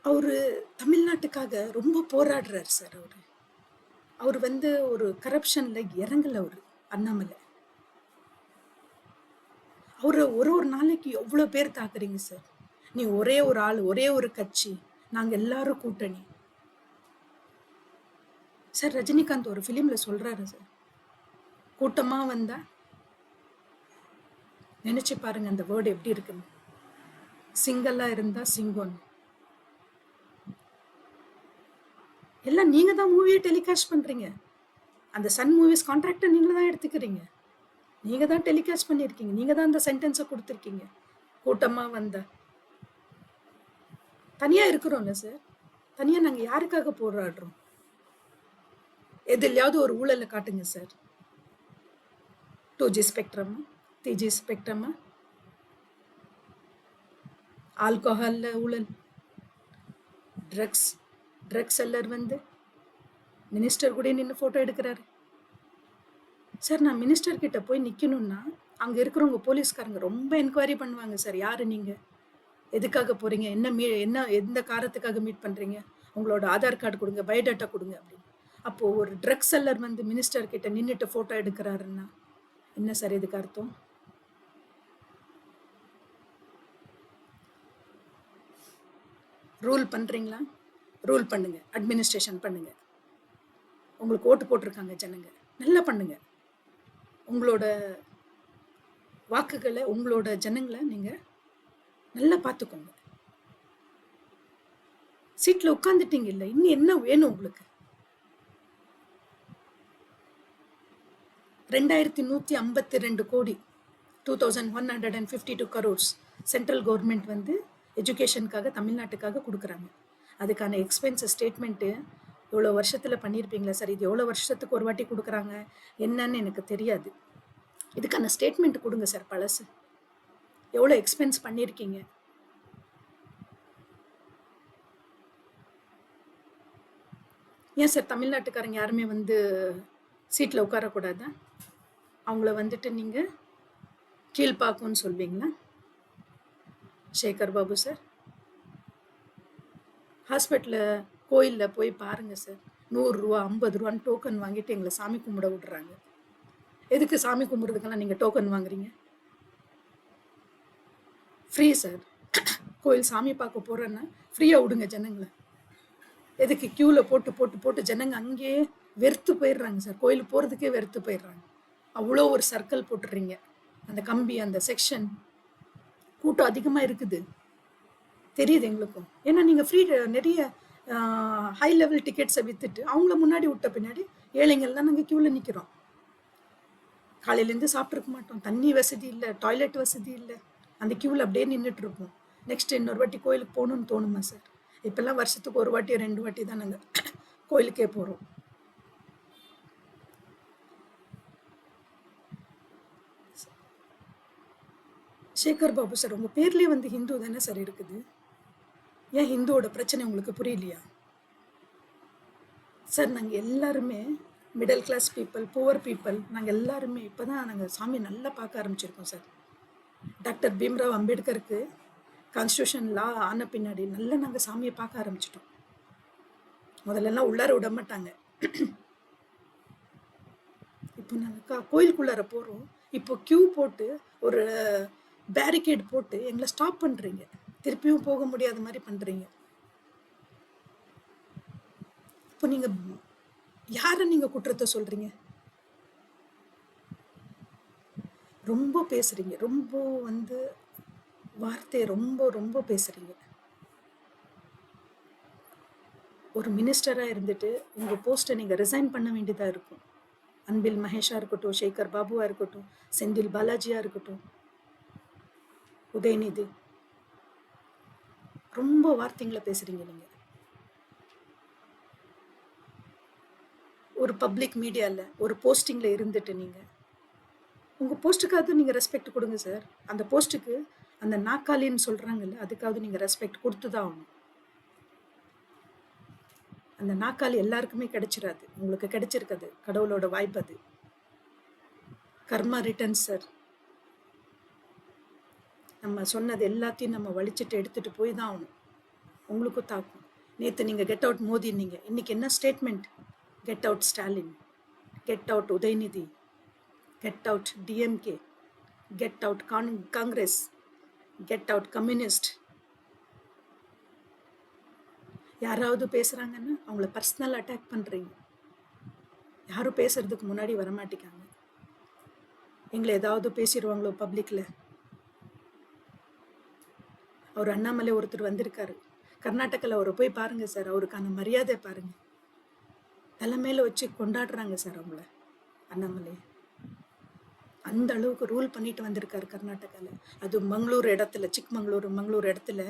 அவரு தமிழ்நாட்டுக்காக ரொம்ப போராடுறாரு சார். அவர் வந்து ஒரு கரப்ஷன்ல இறங்கல. அவரு அண்ணாமலை அவரை ஒரு நாளைக்கு எவ்வளோ பேர் தாக்குறீங்க சார்? நீ ஒரே ஒரு ஆள், ஒரே ஒரு கட்சி, நாங்க எல்லாரும் கூட்டணி. சார் ரஜினிகாந்த் ஒரு ஃபிலிம்ல சொல்றாரு சார், கூட்டமா வந்தா நினைச்சு பாருங்க அந்த வேர்டு எப்படி இருக்குன்னு. சிங்கல்லா இருந்தா சிங்கம். எல்லாம் நீங்க தான் மூவியை டெலிகாஸ்ட் பண்றீங்க. அந்த சன் மூவிஸ் கான்ட்ராக்டை நீங்க தான் எடுத்துக்கிறீங்க, நீங்க தான் டெலிகாஸ்ட் பண்ணியிருக்கீங்க, நீங்க தான் அந்த சென்டென்ஸை கொடுத்துருக்கீங்க. கூட்டமா வந்தா தனியா இருக்கிறோம்ல சார். தனியா நாங்க யாருக்காக போராடுறோம்? எதிலையாவது ஒரு ஊழலை காட்டுங்க சார். 2G ஸ்பெக்ட்ரமா, 3G ஸ்பெக்ட்ரமா, ஆல்கஹால்ல ஊழல், ட்ரக்ஸ் செல்லர் வந்து மினிஸ்டர் கூட நின்று ஃபோட்டோ எடுக்கிறாரு சார். நான் மினிஸ்டர் கிட்ட போய் நிற்கணும்னா அங்கே இருக்கிறவங்க போலீஸ்காரங்க ரொம்ப என்கொயரி பண்ணுவாங்க சார். யாரு நீங்க? எதுக்காக போறீங்க, என்ன எந்த காரணத்துக்காக மீட் பண்றீங்க, உங்களோட ஆதார் கார்டு கொடுங்க, பயோடேட்டா கொடுங்க அப்படின்னு. அப்போ ஒரு ட்ரக் செல்லர் வந்து மினிஸ்டர் கிட்ட நின்றுட்டு போட்டோ எடுக்கிறாருன்னா என்ன சார் இதுக்கு அர்த்தம்? ரூல் பண்றீங்களா? ரூல் பண்ணுங்க, அட்மினிஸ்ட்ரேஷன் பண்ணுங்க. உங்களுக்கு ஓட்டு போட்டிருக்காங்க ஜனங்க, நல்லா பண்ணுங்க. உங்களோட வாக்குகளை, உங்களோட ஜனங்களை நீங்க நல்லா பார்த்துக்கோங்க. சீட்ல உட்காந்துட்டீங்க இல்ல, இன்னும் என்ன வேணும் உங்களுக்கு? 2152 கோடி 2152 crores சென்ட்ரல் கவர்மெண்ட் வந்து எஜுகேஷனுக்காக தமிழ்நாட்டுக்காக கொடுக்குறாங்க. அதுக்கான எக்ஸ்பென்சஸ் ஸ்டேட்மெண்ட்டு எவ்வளோ வருஷத்தில் பண்ணியிருப்பீங்களா சார்? இது எவ்வளோ வருஷத்துக்கு ஒரு வாட்டி கொடுக்குறாங்க என்னன்னு எனக்கு தெரியாது. இதுக்கான ஸ்டேட்மெண்ட் கொடுங்க சார். பழசு எவ்வளோ எக்ஸ்பென்ஸ் பண்ணியிருக்கீங்க? ஏன் சார் தமிழ்நாட்டுக்காரங்க யாருமே வந்து சீட்டில் உட்காரக்கூடாதா? அவங்கள வந்துட்டு நீங்கள் கீழ்பாக்குன்னு சொல்வீங்களா? சேகர் பாபு சார், ஹாஸ்பிட்டலில் கோயிலில் போய் பாருங்கள் சார். 100 ரூபா 50 ரூபான்னு டோக்கன் வாங்கிட்டு எங்களை சாமி கும்பிட விடுறாங்க. எதுக்கு சாமி கும்பிட்றதுக்கெல்லாம் நீங்கள் டோக்கன் வாங்குறீங்க? Free sir. கோயில் சாமி பார்க்க போகிறேன்னா ஃப்ரீயாக விடுங்க ஜனங்களை. எதுக்கு க்யூவில் போட்டு போட்டு போட்டு ஜனங்க அங்கேயே வெறுத்து போயிடுறாங்க சார். கோயிலுக்கு போகிறதுக்கே வெறுத்து போயிடுறாங்க. அவ்வளோ ஒரு சர்க்கிள் போட்டுடுறீங்க. அந்த கம்பி, அந்த செக்ஷன் கூட்டம் அதிகமாக இருக்குது, தெரியுது எங்களுக்கும். ஏன்னா நீங்கள் ஃப்ரீ நிறைய ஹை லெவல் டிக்கெட்ஸை விற்றுட்டு அவங்கள முன்னாடி விட்ட பின்னாடி ஏழைங்கள்லாம் நாங்கள் க்யூவில் நிற்கிறோம். காலையிலேருந்து சாப்பிட்ருக்க மாட்டோம், தண்ணி வசதி இல்லை, டாய்லெட் வசதி இல்லை, அந்த க்யூவில் அப்படியே நின்றுட்டு இருப்போம். நெக்ஸ்ட் இன்னொரு வாட்டி கோயிலுக்கு போகணுன்னு தோணுமா சார்? இப்போல்லாம் வருஷத்துக்கு ஒரு வாட்டி 2 வாட்டி தான் நாங்கள் கோயிலுக்கே போகிறோம். சேகர் பாபு சார், உங்கள் பேர்லேயே வந்து ஹிந்து தானே சார் இருக்குது. ஏன் ஹிந்துவோட பிரச்சனை உங்களுக்கு புரியலையா சார்? நாங்கள் எல்லாருமே middle class people, poor people, நாங்கள் எல்லாருமே இப்போ தான் நாங்கள் சாமி நல்லா பார்க்க ஆரம்பிச்சிருக்கோம் சார். டாக்டர் பீம்ராவ் அம்பேத்கருக்கு கான்ஸ்டியூஷன் லா ஆன பின்னாடி நல்லா நாங்கள் சாமியை பார்க்க ஆரம்பிச்சிட்டோம். முதல்லலாம் உள்ளார விட மாட்டாங்க. இப்போ நாங்கள் கோயிலுக்குள்ளார போகிறோம். இப்போ க்யூ போட்டு ஒரு பேரிகேட் போட்டு எங்களை ஸ்டாப் பண்ணுறீங்க. திருப்பியும் போக முடியாத மாதிரி பண்ணுறீங்க. இப்போ நீங்கள் யாரை நீங்கள் குற்றத்தை சொல்கிறீங்க? ரொம்ப பேசுகிறீங்க, ரொம்ப வந்து வார்த்தையை ரொம்ப ரொம்ப பேசுகிறீங்க. ஒரு மினிஸ்டராக இருந்துட்டு உங்கள் போஸ்ட்டை நீங்கள் ரிசைன் பண்ண வேண்டியதாக இருக்கும். அன்பில் மகேஷாக இருக்கட்டும், சேகர் பாபுவாக இருக்கட்டும், செந்தில் பாலாஜியாக இருக்கட்டும், உதயநிதி, ரொம்ப வார்த்தைங்களை பேசுகிறீங்க நீங்கள். ஒரு பப்ளிக் மீடியாவில் ஒரு போஸ்டிங்கில் இருந்துட்டு நீங்கள் உங்கள் போஸ்ட்டுக்காவது நீங்கள் ரெஸ்பெக்ட் கொடுங்க சார். அந்த போஸ்ட்டுக்கு அந்த நாக்காளின்னு சொல்கிறாங்கல்ல, அதுக்காவது நீங்கள் ரெஸ்பெக்ட் கொடுத்து தான் ஆகணும். அந்த நாக்காளி எல்லாருக்குமே கிடைச்சிடாது, உங்களுக்கு கிடைச்சிருக்காது. கடவுளோட வாய்ப்பு அது. கர்மா ரிட்டர்ன் சார். நம்ம சொன்னது எல்லாத்தையும் நம்ம வலிச்சுட்டு எடுத்துகிட்டு போய் தான் ஆகணும். உங்களுக்கும் தாக்கும். நேற்று நீங்கள் கெட் அவுட் மோதினீங்க, இன்னைக்கு என்ன statement? Get out Stalin, get out Udhayanidhi, get out DMK, get out Congress, get out communist. யாராவது பேசுகிறாங்கன்னா அவங்கள பர்சனல் அட்டாக் பண்ணுறீங்க. யாரும் பேசுறதுக்கு முன்னாடி வரமாட்டேங்காங்க. எங்களை ஏதாவது பேசிடுவாங்களோ பப்ளிக்கில். அவர் அண்ணாமலை ஒருத்தர் வந்திருக்காரு கர்நாடகாவில், அவரை போய் பாருங்கள் சார். அவருக்கான மரியாதை பாருங்கள். தலைமையில் வச்சு கொண்டாடுறாங்க சார் அவங்கள. அண்ணாமலை அந்த அளவுக்கு ரூல் பண்ணிட்டு வந்திருக்காரு கர்நாடகாவில். அது மங்களூர் இடத்துல, மங்களூர் இடத்துல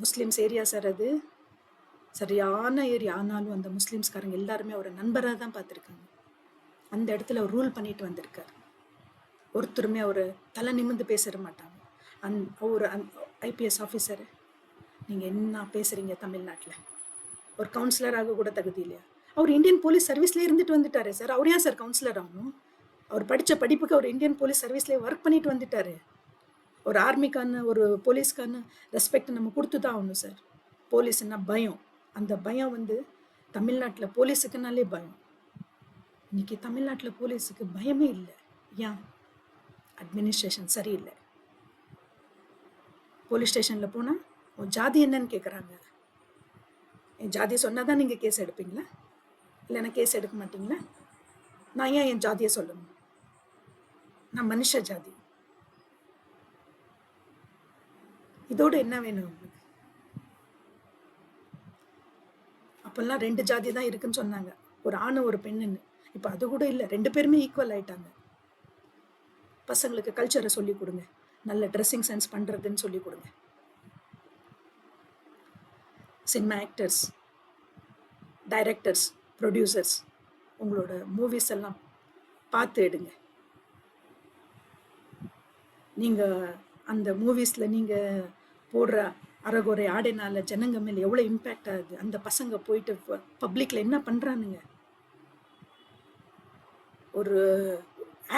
முஸ்லீம்ஸ் ஏரியா சார். அது சரியான ஏரியா. ஆனாலும் அந்த முஸ்லீம்ஸ்காரங்க எல்லாருமே அவரை நண்பராக தான் பார்த்துருக்காங்க. அந்த இடத்துல அவர் ரூல் பண்ணிட்டு வந்திருக்கார். ஒருத்தருமே அவர் தலை நிமிர்ந்து பேசிட மாட்டாங்க. அவர் ஐபிஎஸ் ஆஃபீஸர். நீங்கள் என்ன பேசுகிறீங்க தமிழ்நாட்டில்? ஒரு கவுன்சிலராக கூட தகுதி இல்லையா? அவர் இந்தியன் போலீஸ் சர்வீஸ்லேயே இருந்துட்டு வந்துட்டாரு சார். அவர் ஏன் சார் கவுன்சிலர் ஆகணும்? அவர் படித்த படிப்புக்கு அவர் இந்தியன் போலீஸ் சர்வீஸ்லேயே ஒர்க் பண்ணிட்டு வந்துட்டாரு. ஒரு ஆர்மிக்கான ஒரு போலீஸ்க்கான ரெஸ்பெக்ட் நம்ம கொடுத்து தான் ஆகணும் சார். போலீஸ்னா பயம். அந்த பயம் வந்து தமிழ்நாட்டில் போலீஸுக்குனாலே பயம். இன்னைக்கு தமிழ்நாட்டில் போலீஸுக்கு பயமே இல்லை. ஏன்? அட்மினிஸ்ட்ரேஷன் சரியில்லை. போலீஸ் ஸ்டேஷனில் போனால் உன் ஜாதி என்னன்னு கேட்குறாங்க. என் ஜாதியை சொன்னால் தான் நீங்கள் கேஸ் எடுப்பீங்களா? இல்லைன்னா கேஸ் எடுக்க மாட்டீங்களா? நான் ஏன் என் ஜாதியை சொல்லணும்? நான் மனுஷ ஜாதி. இதோட என்ன வேணும் உங்களுக்கு? அப்போல்லாம் 2 ஜாதி தான் இருக்குன்னு சொன்னாங்க, ஒரு ஆணு ஒரு பெண்ணுன்னு. இப்போ அது கூட இல்லை, 2 பேருமே ஈக்குவல் ஆயிட்டாங்க. பசங்களுக்கு கல்ச்சரை சொல்லி கொடுங்க, நல்ல ட்ரெஸ்ஸிங் சென்ஸ் பண்ணுறதுன்னு சொல்லி கொடுங்க. சினிமா ஆக்டர்ஸ், டைரக்டர்ஸ், ப்ரொடியூசர்ஸ், உங்களோட மூவிஸ் எல்லாம் பார்த்து எடுங்க. நீங்கள் அந்த மூவிஸில் நீங்கள் போடுற அறகுறை ஆடைனால ஜனங்க மேலே எவ்வளோ இம்பேக்ட் ஆகுது. அந்த பசங்க போயிட்டு பப்ளிக்கில் என்ன பண்ணுறானுங்க? ஒரு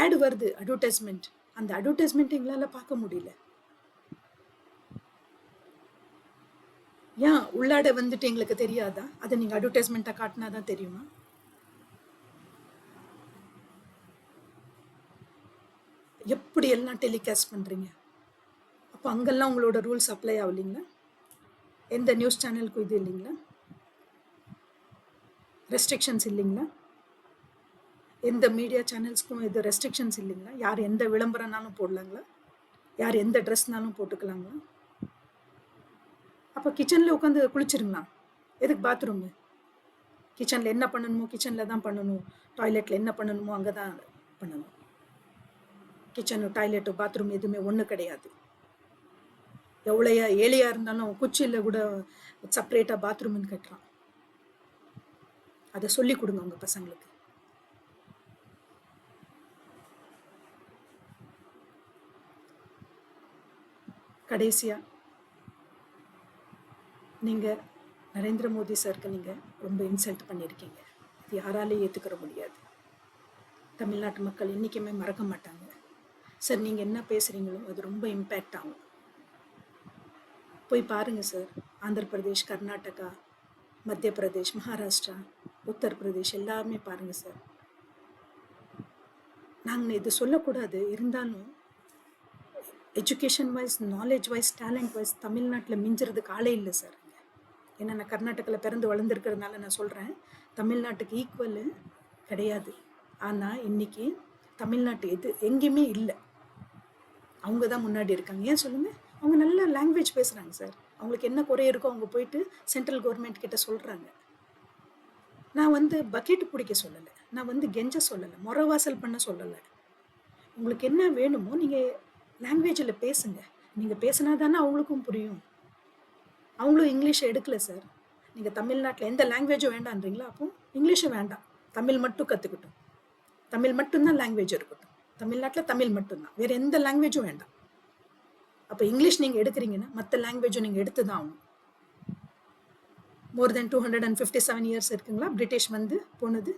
ஆடு வருது, அட்வர்டைஸ்மெண்ட். அந்த அட்வர்டைஸ்மெண்ட் எங்களால் பார்க்க முடியல. ஏன் உள்ளாட வந்துட்டு எங்களுக்கு தெரியாதா? அதை நீங்கள் அட்வர்டைஸ்மெண்ட்டாக காட்டினா தான் தெரியுமா? எப்படி எல்லாம் டெலிகாஸ்ட் பண்ணுறீங்க? அப்போ அங்கெல்லாம் உங்களோட ரூல்ஸ் அப்ளை ஆகலைங்களா? எந்த நியூஸ் சேனலுக்கும் இது இல்லைங்களா? ரெஸ்ட்ரிக்ஷன்ஸ் இல்லைங்களா? எந்த மீடியா சேனல்ஸ்க்கும் இது ரெஸ்ட்ரிக்ஷன்ஸ் இல்லைங்களா? யார் எந்த விளம்பரம்னாலும் போடலாங்களா? யார் எந்த ட்ரெஸ்னாலும் போட்டுக்கலாங்களா? அப்போ கிச்சனில் உட்காந்து குளிச்சிருங்களா? எதுக்கு பாத்ரூமு? கிச்சனில் என்ன பண்ணணுமோ கிச்சனில் தான் பண்ணணும். டாய்லெட்டில் என்ன பண்ணணுமோ அங்கே தான் பண்ணணும். கிச்சனு டாய்லெட்டு பாத்ரூம் எதுவுமே ஒன்று கிடையாது. எவ்வளோ ஏழையாக இருந்தாலும் குச்சியில் கூட செப்பரேட்டாக பாத்ரூம்னு கட்டுறான். அதை சொல்லி கொடுங்க உங்கள் பசங்களுக்கு. கடைசியாக நீங்கள் நரேந்திர மோடி சாருக்கு நீங்கள் ரொம்ப இன்சல்ட் பண்ணியிருக்கீங்க. இது யாராலையும் ஏற்றுக்கிற முடியாது. தமிழ்நாட்டு மக்கள் என்றைக்குமே மறக்க மாட்டாங்க. சார் நீங்கள் என்ன பேசுகிறீங்களோ அது ரொம்ப இம்பேக்ட் ஆகும். போய் பாருங்கள் சார். ஆந்திர பிரதேஷ், கர்நாடகா, மத்திய பிரதேஷ், மகாராஷ்டிரா, உத்தரப்பிரதேஷ் எல்லாமே பாருங்கள் சார். நாங்கள் இது சொல்லக்கூடாது, இருந்தாலும் education wise, knowledge wise, talent wise தமிழ்நாட்டில் மிஞ்சுறதுக்கு ஆளே இல்லை சார். ஏன்னா நான் கர்நாடகாவில் பிறந்து வளர்ந்துருக்கிறதுனால நான் சொல்கிறேன், தமிழ்நாட்டுக்கு ஈக்குவல் கிடையாது. ஆனால் இன்னைக்கு தமிழ்நாட்டு எங்கேயுமே இல்லை. அவங்க தான் முன்னாடி இருக்காங்க. ஏன் சொல்லுங்கள்? அவங்க நல்ல லாங்குவேஜ் பேசுகிறாங்க சார். அவங்களுக்கு என்ன குறை இருக்கோ அவங்க போயிட்டு சென்ட்ரல் கவர்மெண்ட் கிட்ட சொல்கிறாங்க. நான் வந்து பக்கெட்டு பிடிக்க சொல்லலை, நான் வந்து கெஞ்ச சொல்லலை, முறவாசல் பண்ண சொல்லலை. உங்களுக்கு என்ன வேணுமோ நீங்கள் லாங்குவேஜில் பேசுங்க. நீங்கள் பேசினா தானே அவங்களுக்கும் புரியும். அவங்களும் இங்கிலீஷை எடுக்கலை சார். நீங்கள் தமிழ்நாட்டில் எந்த லாங்குவேஜும் வேண்டான்றீங்களா? அப்போ இங்கிலீஷும் வேண்டாம், தமிழ் மட்டும் கற்றுக்கிட்டோம். தமிழ் மட்டும்தான் லாங்குவேஜ் இருக்கட்டும். தமிழ்நாட்டில் தமிழ் மட்டும்தான், வேறு எந்த லாங்குவேஜும் வேண்டாம். அப்போ இங்கிலீஷ் நீங்கள் எடுக்கிறீங்கன்னா மற்ற லாங்குவேஜும் நீங்கள் எடுத்து தான் ஆகணும். மோர் தென் 257 இயர்ஸ் இருக்குங்களா பிரிட்டிஷ் வந்து போனது.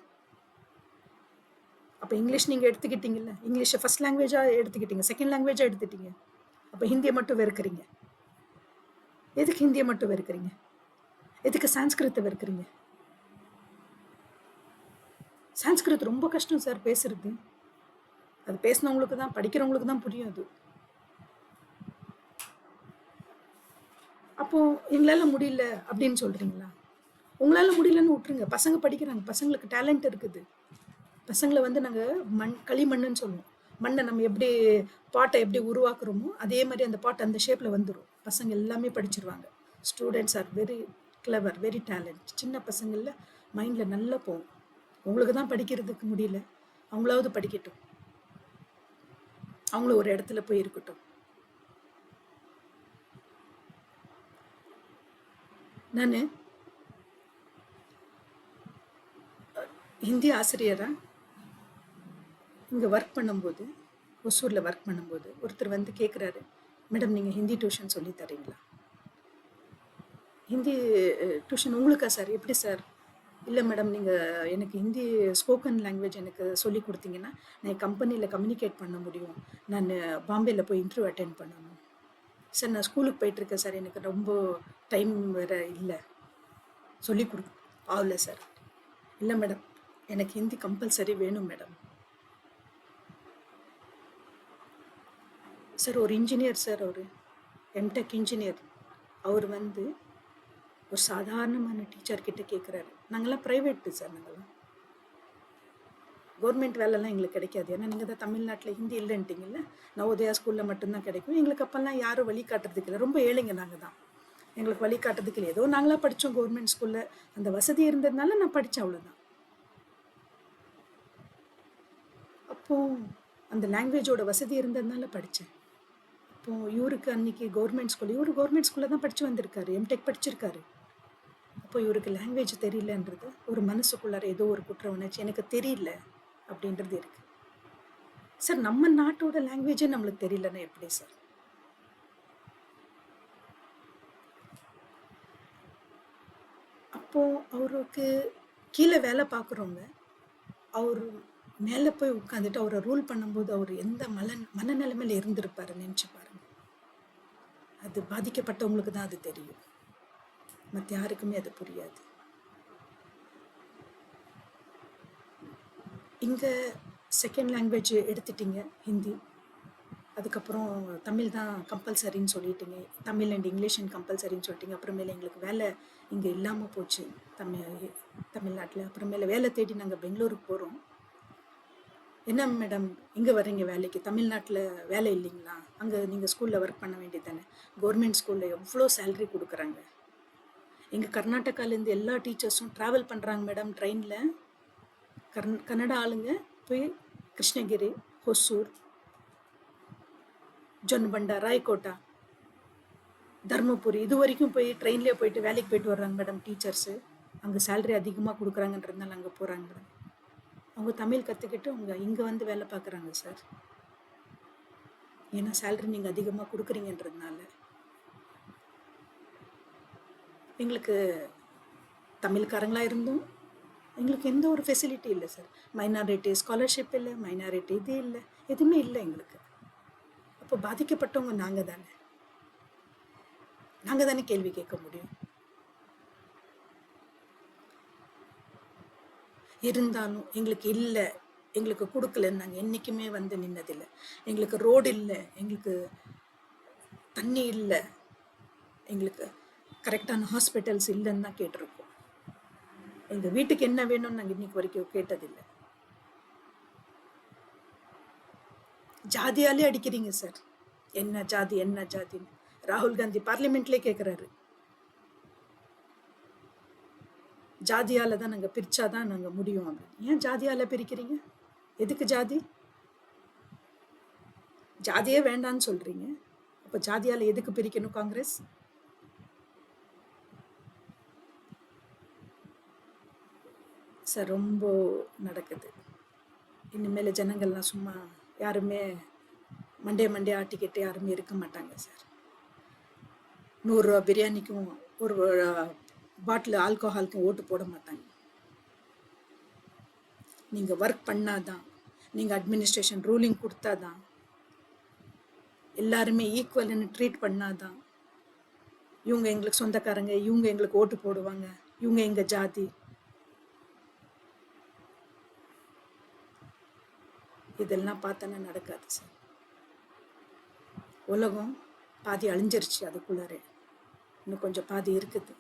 அப்போ இங்கிலீஷ் நீங்கள் எடுத்துக்கிட்டீங்கல்ல, இங்கிலீஷை ஃபர்ஸ்ட் லாங்குவேஜாக எடுத்துக்கிட்டீங்க, செகண்ட் லாங்குவேஜாக எடுத்துட்டீங்க. அப்போ ஹிந்தியை மட்டும் வெறுக்கிறீங்க. எதுக்கு ஹிந்தியை மட்டும் வெறுக்கிறீங்க? எதுக்கு சான்ஸ்கிருத்தை வெறுக்கிறீங்க? சான்ஸ்கிருத் ரொம்ப கஷ்டம் சார் பேசுறது. அது பேசினவங்களுக்கு தான், படிக்கிறவங்களுக்கு தான் புரியும் அது. அப்போ எங்களால் முடியல அப்படின்னு சொல்கிறீங்களா? உங்களால் முடியலன்னு விட்டுருங்க. பசங்க படிக்கிறாங்க, பசங்களுக்கு டேலண்ட் இருக்குது. பசங்களை வந்து நாங்கள் களிமண்ணுன்னு சொல்லுவோம். மண்ணை நம்ம எப்படி பாட்டை எப்படி உருவாக்குறோமோ அதே மாதிரி அந்த பாட்டை அந்த ஷேப்பில் வந்துடும். பசங்க எல்லாமே படிச்சிருவாங்க. Students are very clever, very talent. சின்ன பசங்களில் மைண்டில் நல்லா போகும். உங்களுக்கு தான் படிக்கிறதுக்கு முடியல, அவங்களாவது படிக்கட்டும், அவங்களும் ஒரு இடத்துல போய் இருக்கட்டும். நான் ஹிந்தி ஆசிரியராக இங்கே ஒர்க் பண்ணும்போது, ஒசூரில் ஒர்க் பண்ணும்போது ஒருத்தர் வந்து கேட்குறாரு, மேடம் நீங்கள் ஹிந்தி டியூஷன் சொல்லி தரீங்களா? ஹிந்தி டியூஷன் உங்களுக்கா சார்? எப்படி சார்? இல்லை மேடம், நீங்கள் எனக்கு ஹிந்தி ஸ்போக்கன் லாங்குவேஜ் எனக்கு சொல்லி கொடுத்தீங்கன்னா நான் கம்பெனியில் கம்யூனிகேட் பண்ண முடியும். நான் பாம்பேயில் போய் இன்டர்வியூ அட்டென்ட் பண்ணணும். சார் நான் ஸ்கூலுக்கு போயிட்டுருக்கேன் சார், எனக்கு ரொம்ப டைம் வேறு இல்லை, சொல்லிக் கொடு ஆகல சார். இல்லை மேடம், எனக்கு ஹிந்தி கம்பல்சரி வேணும் மேடம். சார் ஒரு இன்ஜினியர் சார், ஒரு எம்டெக் இன்ஜினியர், அவர் வந்து ஒரு சாதாரணமான டீச்சர்கிட்ட கேட்குறாரு. நாங்கள்லாம் ப்ரைவேட்டு சார், நாங்கள்லாம் கவர்மெண்ட் வேலைலாம் எங்களுக்கு கிடைக்காது. ஏன்னா நீங்கள் தான் தமிழ்நாட்டில் ஹிந்தி இல்லைன்ட்டிங்கல்ல, நவோதயா ஸ்கூலில் மட்டும்தான் கிடைக்கும். எங்களுக்கு அப்போல்லாம் யாரும் வழி காட்டுறதுக்கு இல்லை, ரொம்ப ஏழைங்க நாங்கள் தான், எங்களுக்கு வழி காட்டுறதுக்கு இல்லை. ஏதோ நாங்களாம் படித்தோம் கவர்மெண்ட் ஸ்கூலில், அந்த வசதி இருந்ததுனால நான் படித்தேன், அவ்வளோதான். அப்போது அந்த லாங்குவேஜோட வசதி இருந்ததுனால படித்தேன். அப்போது இவருக்கு அன்றைக்கி கவர்மெண்ட் ஸ்கூல், இவர் கவர்மெண்ட் ஸ்கூலில் தான் படித்து வந்திருக்காரு, எம்டெக் படிச்சிருக்காரு. அப்போ இவருக்கு லாங்குவேஜ் தெரியலன்றது ஒரு மனசுக்குள்ளார ஏதோ ஒரு குற்ற உணர்ச்சி, எனக்கு தெரியல அப்படின்றது இருக்குது. சார் நம்ம நாட்டோட லாங்குவேஜே நம்மளுக்கு தெரியலன்னா எப்படி சார்? அப்போது அவருக்கு கீழே வேலை பார்க்குறவங்க அவர் மேலே போய் உட்காந்துட்டு அவரை ரூல் பண்ணும்போது அவர் எந்த மனநிலைமையில் இருந்திருப்பாரு நினச்சி பாருங்க. அது பாதிக்கப்பட்டவங்களுக்கு தான் அது தெரியும், மற்ற யாருக்குமே அது புரியாது. இங்கே செகண்ட் லாங்குவேஜ் எடுத்துட்டீங்க ஹிந்தி, அதுக்கப்புறம் தமிழ் தான் கம்பல்சரின்னு சொல்லிட்டீங்க, தமிழ் அண்ட் இங்கிலீஷ் அண்ட் கம்பல்சரின்னு சொல்லிட்டீங்க. அப்புறமேல எங்களுக்கு வேலை இங்கே இல்லாமல் போச்சு தமிழ்நாட்டில். அப்புறமேல வேலை தேடி நாங்கள் பெங்களூருக்கு போகிறோம். என்ன மேடம் இங்கே வர்றீங்க வேலைக்கு, தமிழ்நாட்டில் வேலை இல்லைங்களா? அங்கே நீங்கள் ஸ்கூலில் ஒர்க் பண்ண வேண்டியது தானே. கவர்மெண்ட் ஸ்கூலில் எவ்வளோ சேல்ரி கொடுக்குறாங்க. எங்கள் கர்நாடகாலேருந்து எல்லா டீச்சர்ஸும் ட்ராவல் பண்ணுறாங்க மேடம் ட்ரெயினில். கன்னட ஆளுங்க போய் கிருஷ்ணகிரி, ஹொசூர், ஜொன்பண்டா, ராய்கோட்டா, தர்மபுரி இது வரைக்கும் போய் ட்ரெயின்லேயே போயிட்டு வேலைக்கு போயிட்டு வர்றாங்க மேடம் டீச்சர்ஸு. அங்கே சேல்ரி அதிகமாக கொடுக்குறாங்கன்றதுனால அங்கே போகிறாங்க மேடம். அவங்க தமிழ் கற்றுக்கிட்டு அவங்க இங்கே வந்து வேலை பார்க்குறாங்க சார். ஏன்னா சேல்ரி நீங்கள் அதிகமாக கொடுக்குறீங்கன்றதுனால. எங்களுக்கு தமிழ்காரங்களாக இருந்தும் எங்களுக்கு எந்த ஒரு ஃபெசிலிட்டி இல்லை சார். மைனாரிட்டி ஸ்காலர்ஷிப் இல்லை, மைனாரிட்டி இது இல்லை, எதுவுமே இல்லை எங்களுக்கு. அப்போ பாதிக்கப்பட்டவங்க நாங்கள் தானே கேள்வி கேட்க முடியும். இருந்தாலும் எங்களுக்கு இல்லை, எங்களுக்கு கொடுக்கலன்னு நாங்கள் என்றைக்குமே வந்து நின்னதில்லை. எங்களுக்கு ரோடு இல்லை, எங்களுக்கு தண்ணி இல்லை, எங்களுக்கு கரெக்டான ஹாஸ்பிட்டல்ஸ் இல்லைன்னு தான் கேட்டிருக்கோம். எங்கள் வீட்டுக்கு என்ன வேணும்னு நாங்கள் இன்னைக்கு வரைக்கும் கேட்டதில்லை. ஜாதியாலே அடிக்கிறீங்க சார், என்ன ஜாதி என்ன ஜாதின்னு. ராகுல் காந்தி பார்லிமெண்ட்லேயே கேட்குறாரு, ஜாதியால தான் நாங்கள் பிரிச்சாதான் நாங்கள் முடியும் அப்படின்னு. ஏன் ஜாதியால பிரிக்கிறீங்க? எதுக்கு ஜாதி? ஜாதியே வேண்டான்னு சொல்றீங்க, அப்போ ஜாதியால எதுக்கு பிரிக்கணும் காங்கிரஸ்? சார் ரொம்ப நடக்குது. இனிமேல் ஜனங்கள்லாம் சும்மா யாருமே மண்டே ஆட்டிக்கிட்டு யாருமே இருக்க மாட்டாங்க சார். 100 ரூபா பிரியாணிக்கும் ஒரு பாட்டில் ஆல்கோஹாலுக்கும் ஓட்டு போட மாட்டாங்க. நீங்கள் ஒர்க் பண்ணாதான், நீங்கள் அட்மினிஸ்ட்ரேஷன் ரூலிங் கொடுத்தாதான், எல்லாருமே ஈக்குவல்னு ட்ரீட் பண்ணாதான் இவங்க எங்களுக்கு சொந்தக்காரங்க, இவங்க எங்களுக்கு ஓட்டு போடுவாங்க, இவங்க எங்கள் ஜாதி. இதெல்லாம் பார்த்தோன்னா நடக்காது சார். உலகம் பாதி அழிஞ்சிருச்சு, அதுக்குள்ளாரே இன்னும் கொஞ்சம் பாதி இருக்குது.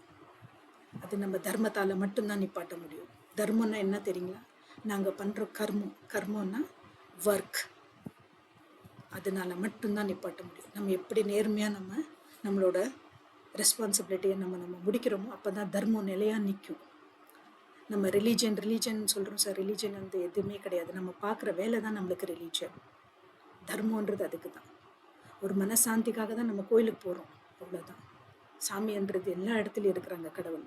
அது நம்ம தர்மத்தால் மட்டும்தான் நிப்பாட்ட முடியும். தர்மம்னா என்ன தெரியுங்களா? நாங்கள் பண்ணுற கர்மம்னா ஒர்க், அதனால மட்டும்தான் நிப்பாட்ட முடியும். நம்ம எப்படி நேர்மையாக நம்மளோட ரெஸ்பான்சிபிலிட்டியை நம்ம முடிக்கிறோமோ அப்போ தான் தர்மம் நிலையாக நிற்கும். நம்ம ரிலீஜன் சொல்கிறோம் சார், ரிலீஜன் வந்து எதுவுமே கிடையாது. நம்ம பார்க்குற வேலை தான் நம்மளுக்கு ரிலீஜன். தர்மன்றது அதுக்கு தான், ஒரு மனசாந்திக்காக தான் நம்ம கோயிலுக்கு போகிறோம், அவ்வளோதான். சாமின்றது எல்லா இடத்துலையும் இருக்கிறாங்க கடவுள்.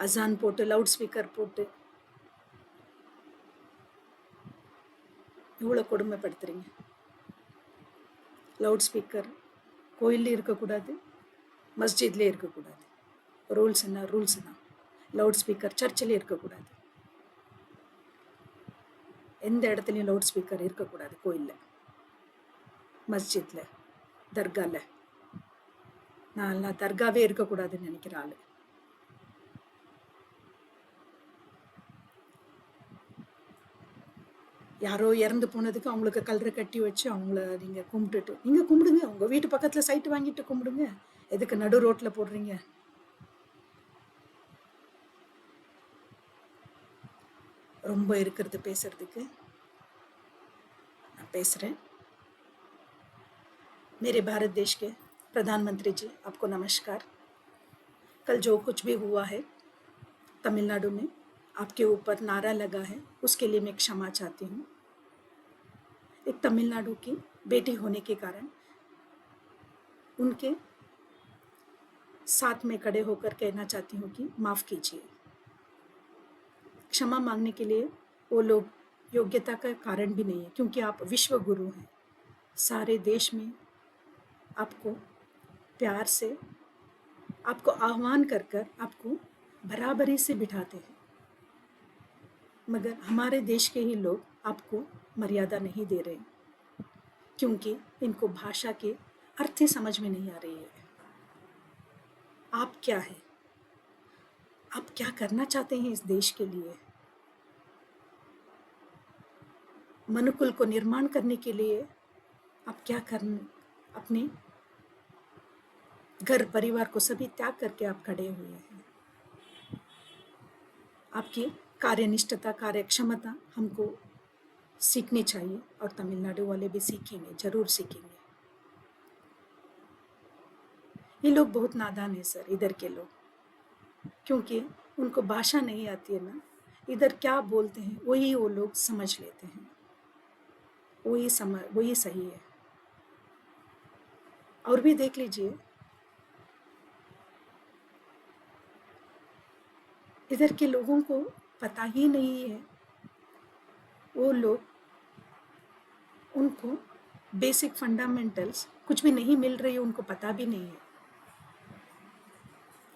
அசான் போட்டு லவுட் ஸ்பீக்கர் போட்டு இவ்வளோ கொடுமைப்படுத்துறீங்க. லவுட் ஸ்பீக்கர் கோயிலே இருக்கக்கூடாது, மஸ்ஜித்லேயே இருக்கக்கூடாது. ரூல்ஸ் என்ன? ரூல்ஸ் தான். லவுட் ஸ்பீக்கர் சர்ச்சிலே இருக்கக்கூடாது, எந்த இடத்துலையும் லவுட் ஸ்பீக்கர் இருக்கக்கூடாது கோயிலில். மஸ்ஜித்ல தர்கால நான் தர்காவே இருக்கக்கூடாதுன்னு நினைக்கிற ஆளு. யாரோ இறந்து போனதுக்கு அவங்களுக்கு கல்றை கட்டி வச்சு அவங்கள நீங்க கும்பிட்டுட்டு நீங்க கும்பிடுங்க, உங்க வீட்டு பக்கத்துல சைட்டு வாங்கிட்டு கும்பிடுங்க. எதுக்கு நடு ரோட்ல போடுறீங்க? ரொம்ப இருக்கிறது பேசுறதுக்கு நான் பேசுறேன். मेरे भारत देश के प्रधानमंत्री जी, आपको नमस्कार। कल जो कुछ भी हुआ है तमिलनाडु में, आपके ऊपर नारा लगा है, उसके लिए मैं क्षमा चाहती हूँ। एक तमिलनाडु की बेटी होने के कारण उनके साथ में खड़े होकर कहना चाहती हूँ कि माफ़ कीजिए। क्षमा मांगने के लिए वो लोग योग्यता का कारण भी नहीं है, क्योंकि आप विश्व गुरु हैं। सारे देश में आपको प्यार से आपको आह्वान कर कर आपको बराबरी से बिठाते हैं, मगर हमारे देश के ही लोग आपको मर्यादा नहीं दे रहे, क्योंकि इनको भाषा के अर्थ ही समझ में नहीं आ रही है। आप क्या है, आप क्या करना चाहते हैं इस देश के लिए? मनुकुल को निर्माण करने के लिए आप क्या अपने घर परिवार को सभी त्याग करके आप खड़े हुए हैं। आपकी कार्यनिष्ठता, कार्यक्षमता हमको सीखनी चाहिए, और तमिलनाडु वाले भी सीखेंगे, जरूर सीखेंगे। ये लोग बहुत नादान है सर, इधर के लोग, क्योंकि उनको भाषा नहीं आती है ना, इधर क्या बोलते हैं वही वो लोग समझ लेते हैं, वही सही है। और भी देख लीजिए, इधर के लोगों को पता ही नहीं है, वो लोग उनको बेसिक फंडामेंटल्स कुछ भी नहीं मिल रही है, उनको पता भी नहीं है।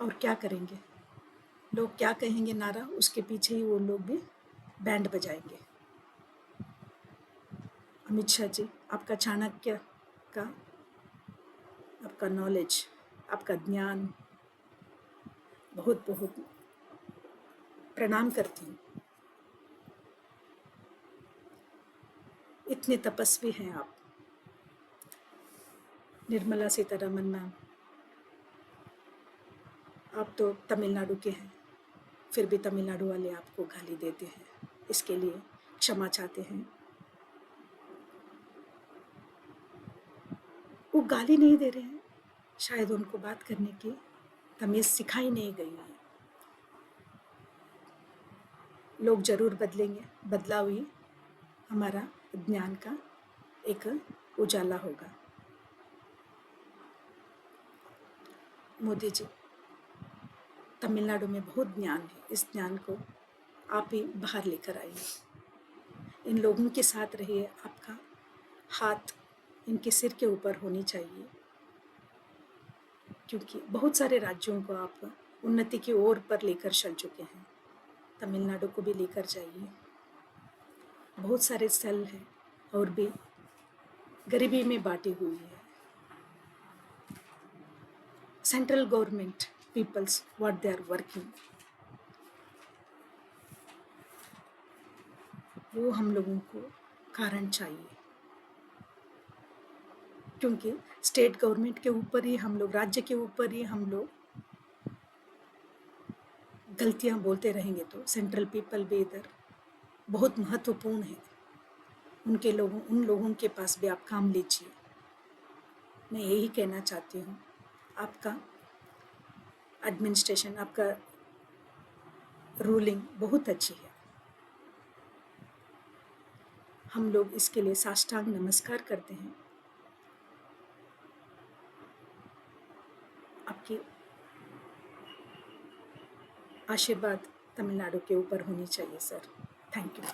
और क्या करेंगे लोग, क्या कहेंगे नारा, उसके पीछे ही वो लोग भी बैंड बजाएंगे। अमित शाह जी, आपका चाणक्य का आपका नॉलेज, आपका ज्ञान, बहुत बहुत प्रणाम करती हूँ। इतने तपस्वी हैं आप। निर्मला सीतारमन मैम, आप तो तमिलनाडु के हैं, फिर भी तमिलनाडु वाले आपको गाली देते हैं, इसके लिए क्षमा चाहते हैं। वो गाली नहीं दे रहे हैं, शायद उनको बात करने की तमीज़ सिखाई नहीं गई है। लोग जरूर बदलेंगे, बदलाव ही हमारा ज्ञान का एक उजाला होगा। मोदी जी, तमिलनाडु में बहुत ज्ञान है, इस ज्ञान को आप ही बाहर लेकर आइए। इन लोगों के साथ रहिए, आपका हाथ इनके सिर के ऊपर होनी चाहिए, क्योंकि बहुत सारे राज्यों को आप उन्नति की ओर पर लेकर चल चुके हैं। तमिलनाडु को भी लेकर जाइए। बहुत सारे सेल हैं और भी गरीबी में बांटी हुई है। Central government peoples what they are working, वो हम लोगों को कारण चाहिए, क्योंकि स्टेट गवर्नमेंट के ऊपर ही हम लोग, राज्य के ऊपर ही हम लोग गलतियां बोलते रहेंगे तो सेंट्रल पीपल भी इधर बहुत महत्वपूर्ण है। उन लोगों के पास भी आप काम लीजिए। मैं यही कहना चाहती हूँ। आपका एडमिनिस्ट्रेशन, आपका रूलिंग बहुत अच्छी है। हम लोग इसके लिए साष्टांग नमस्कार करते हैं। आपकी आशीर्वाद तमिलनाडु के ऊपर होनी चाहिए सर। Thank you.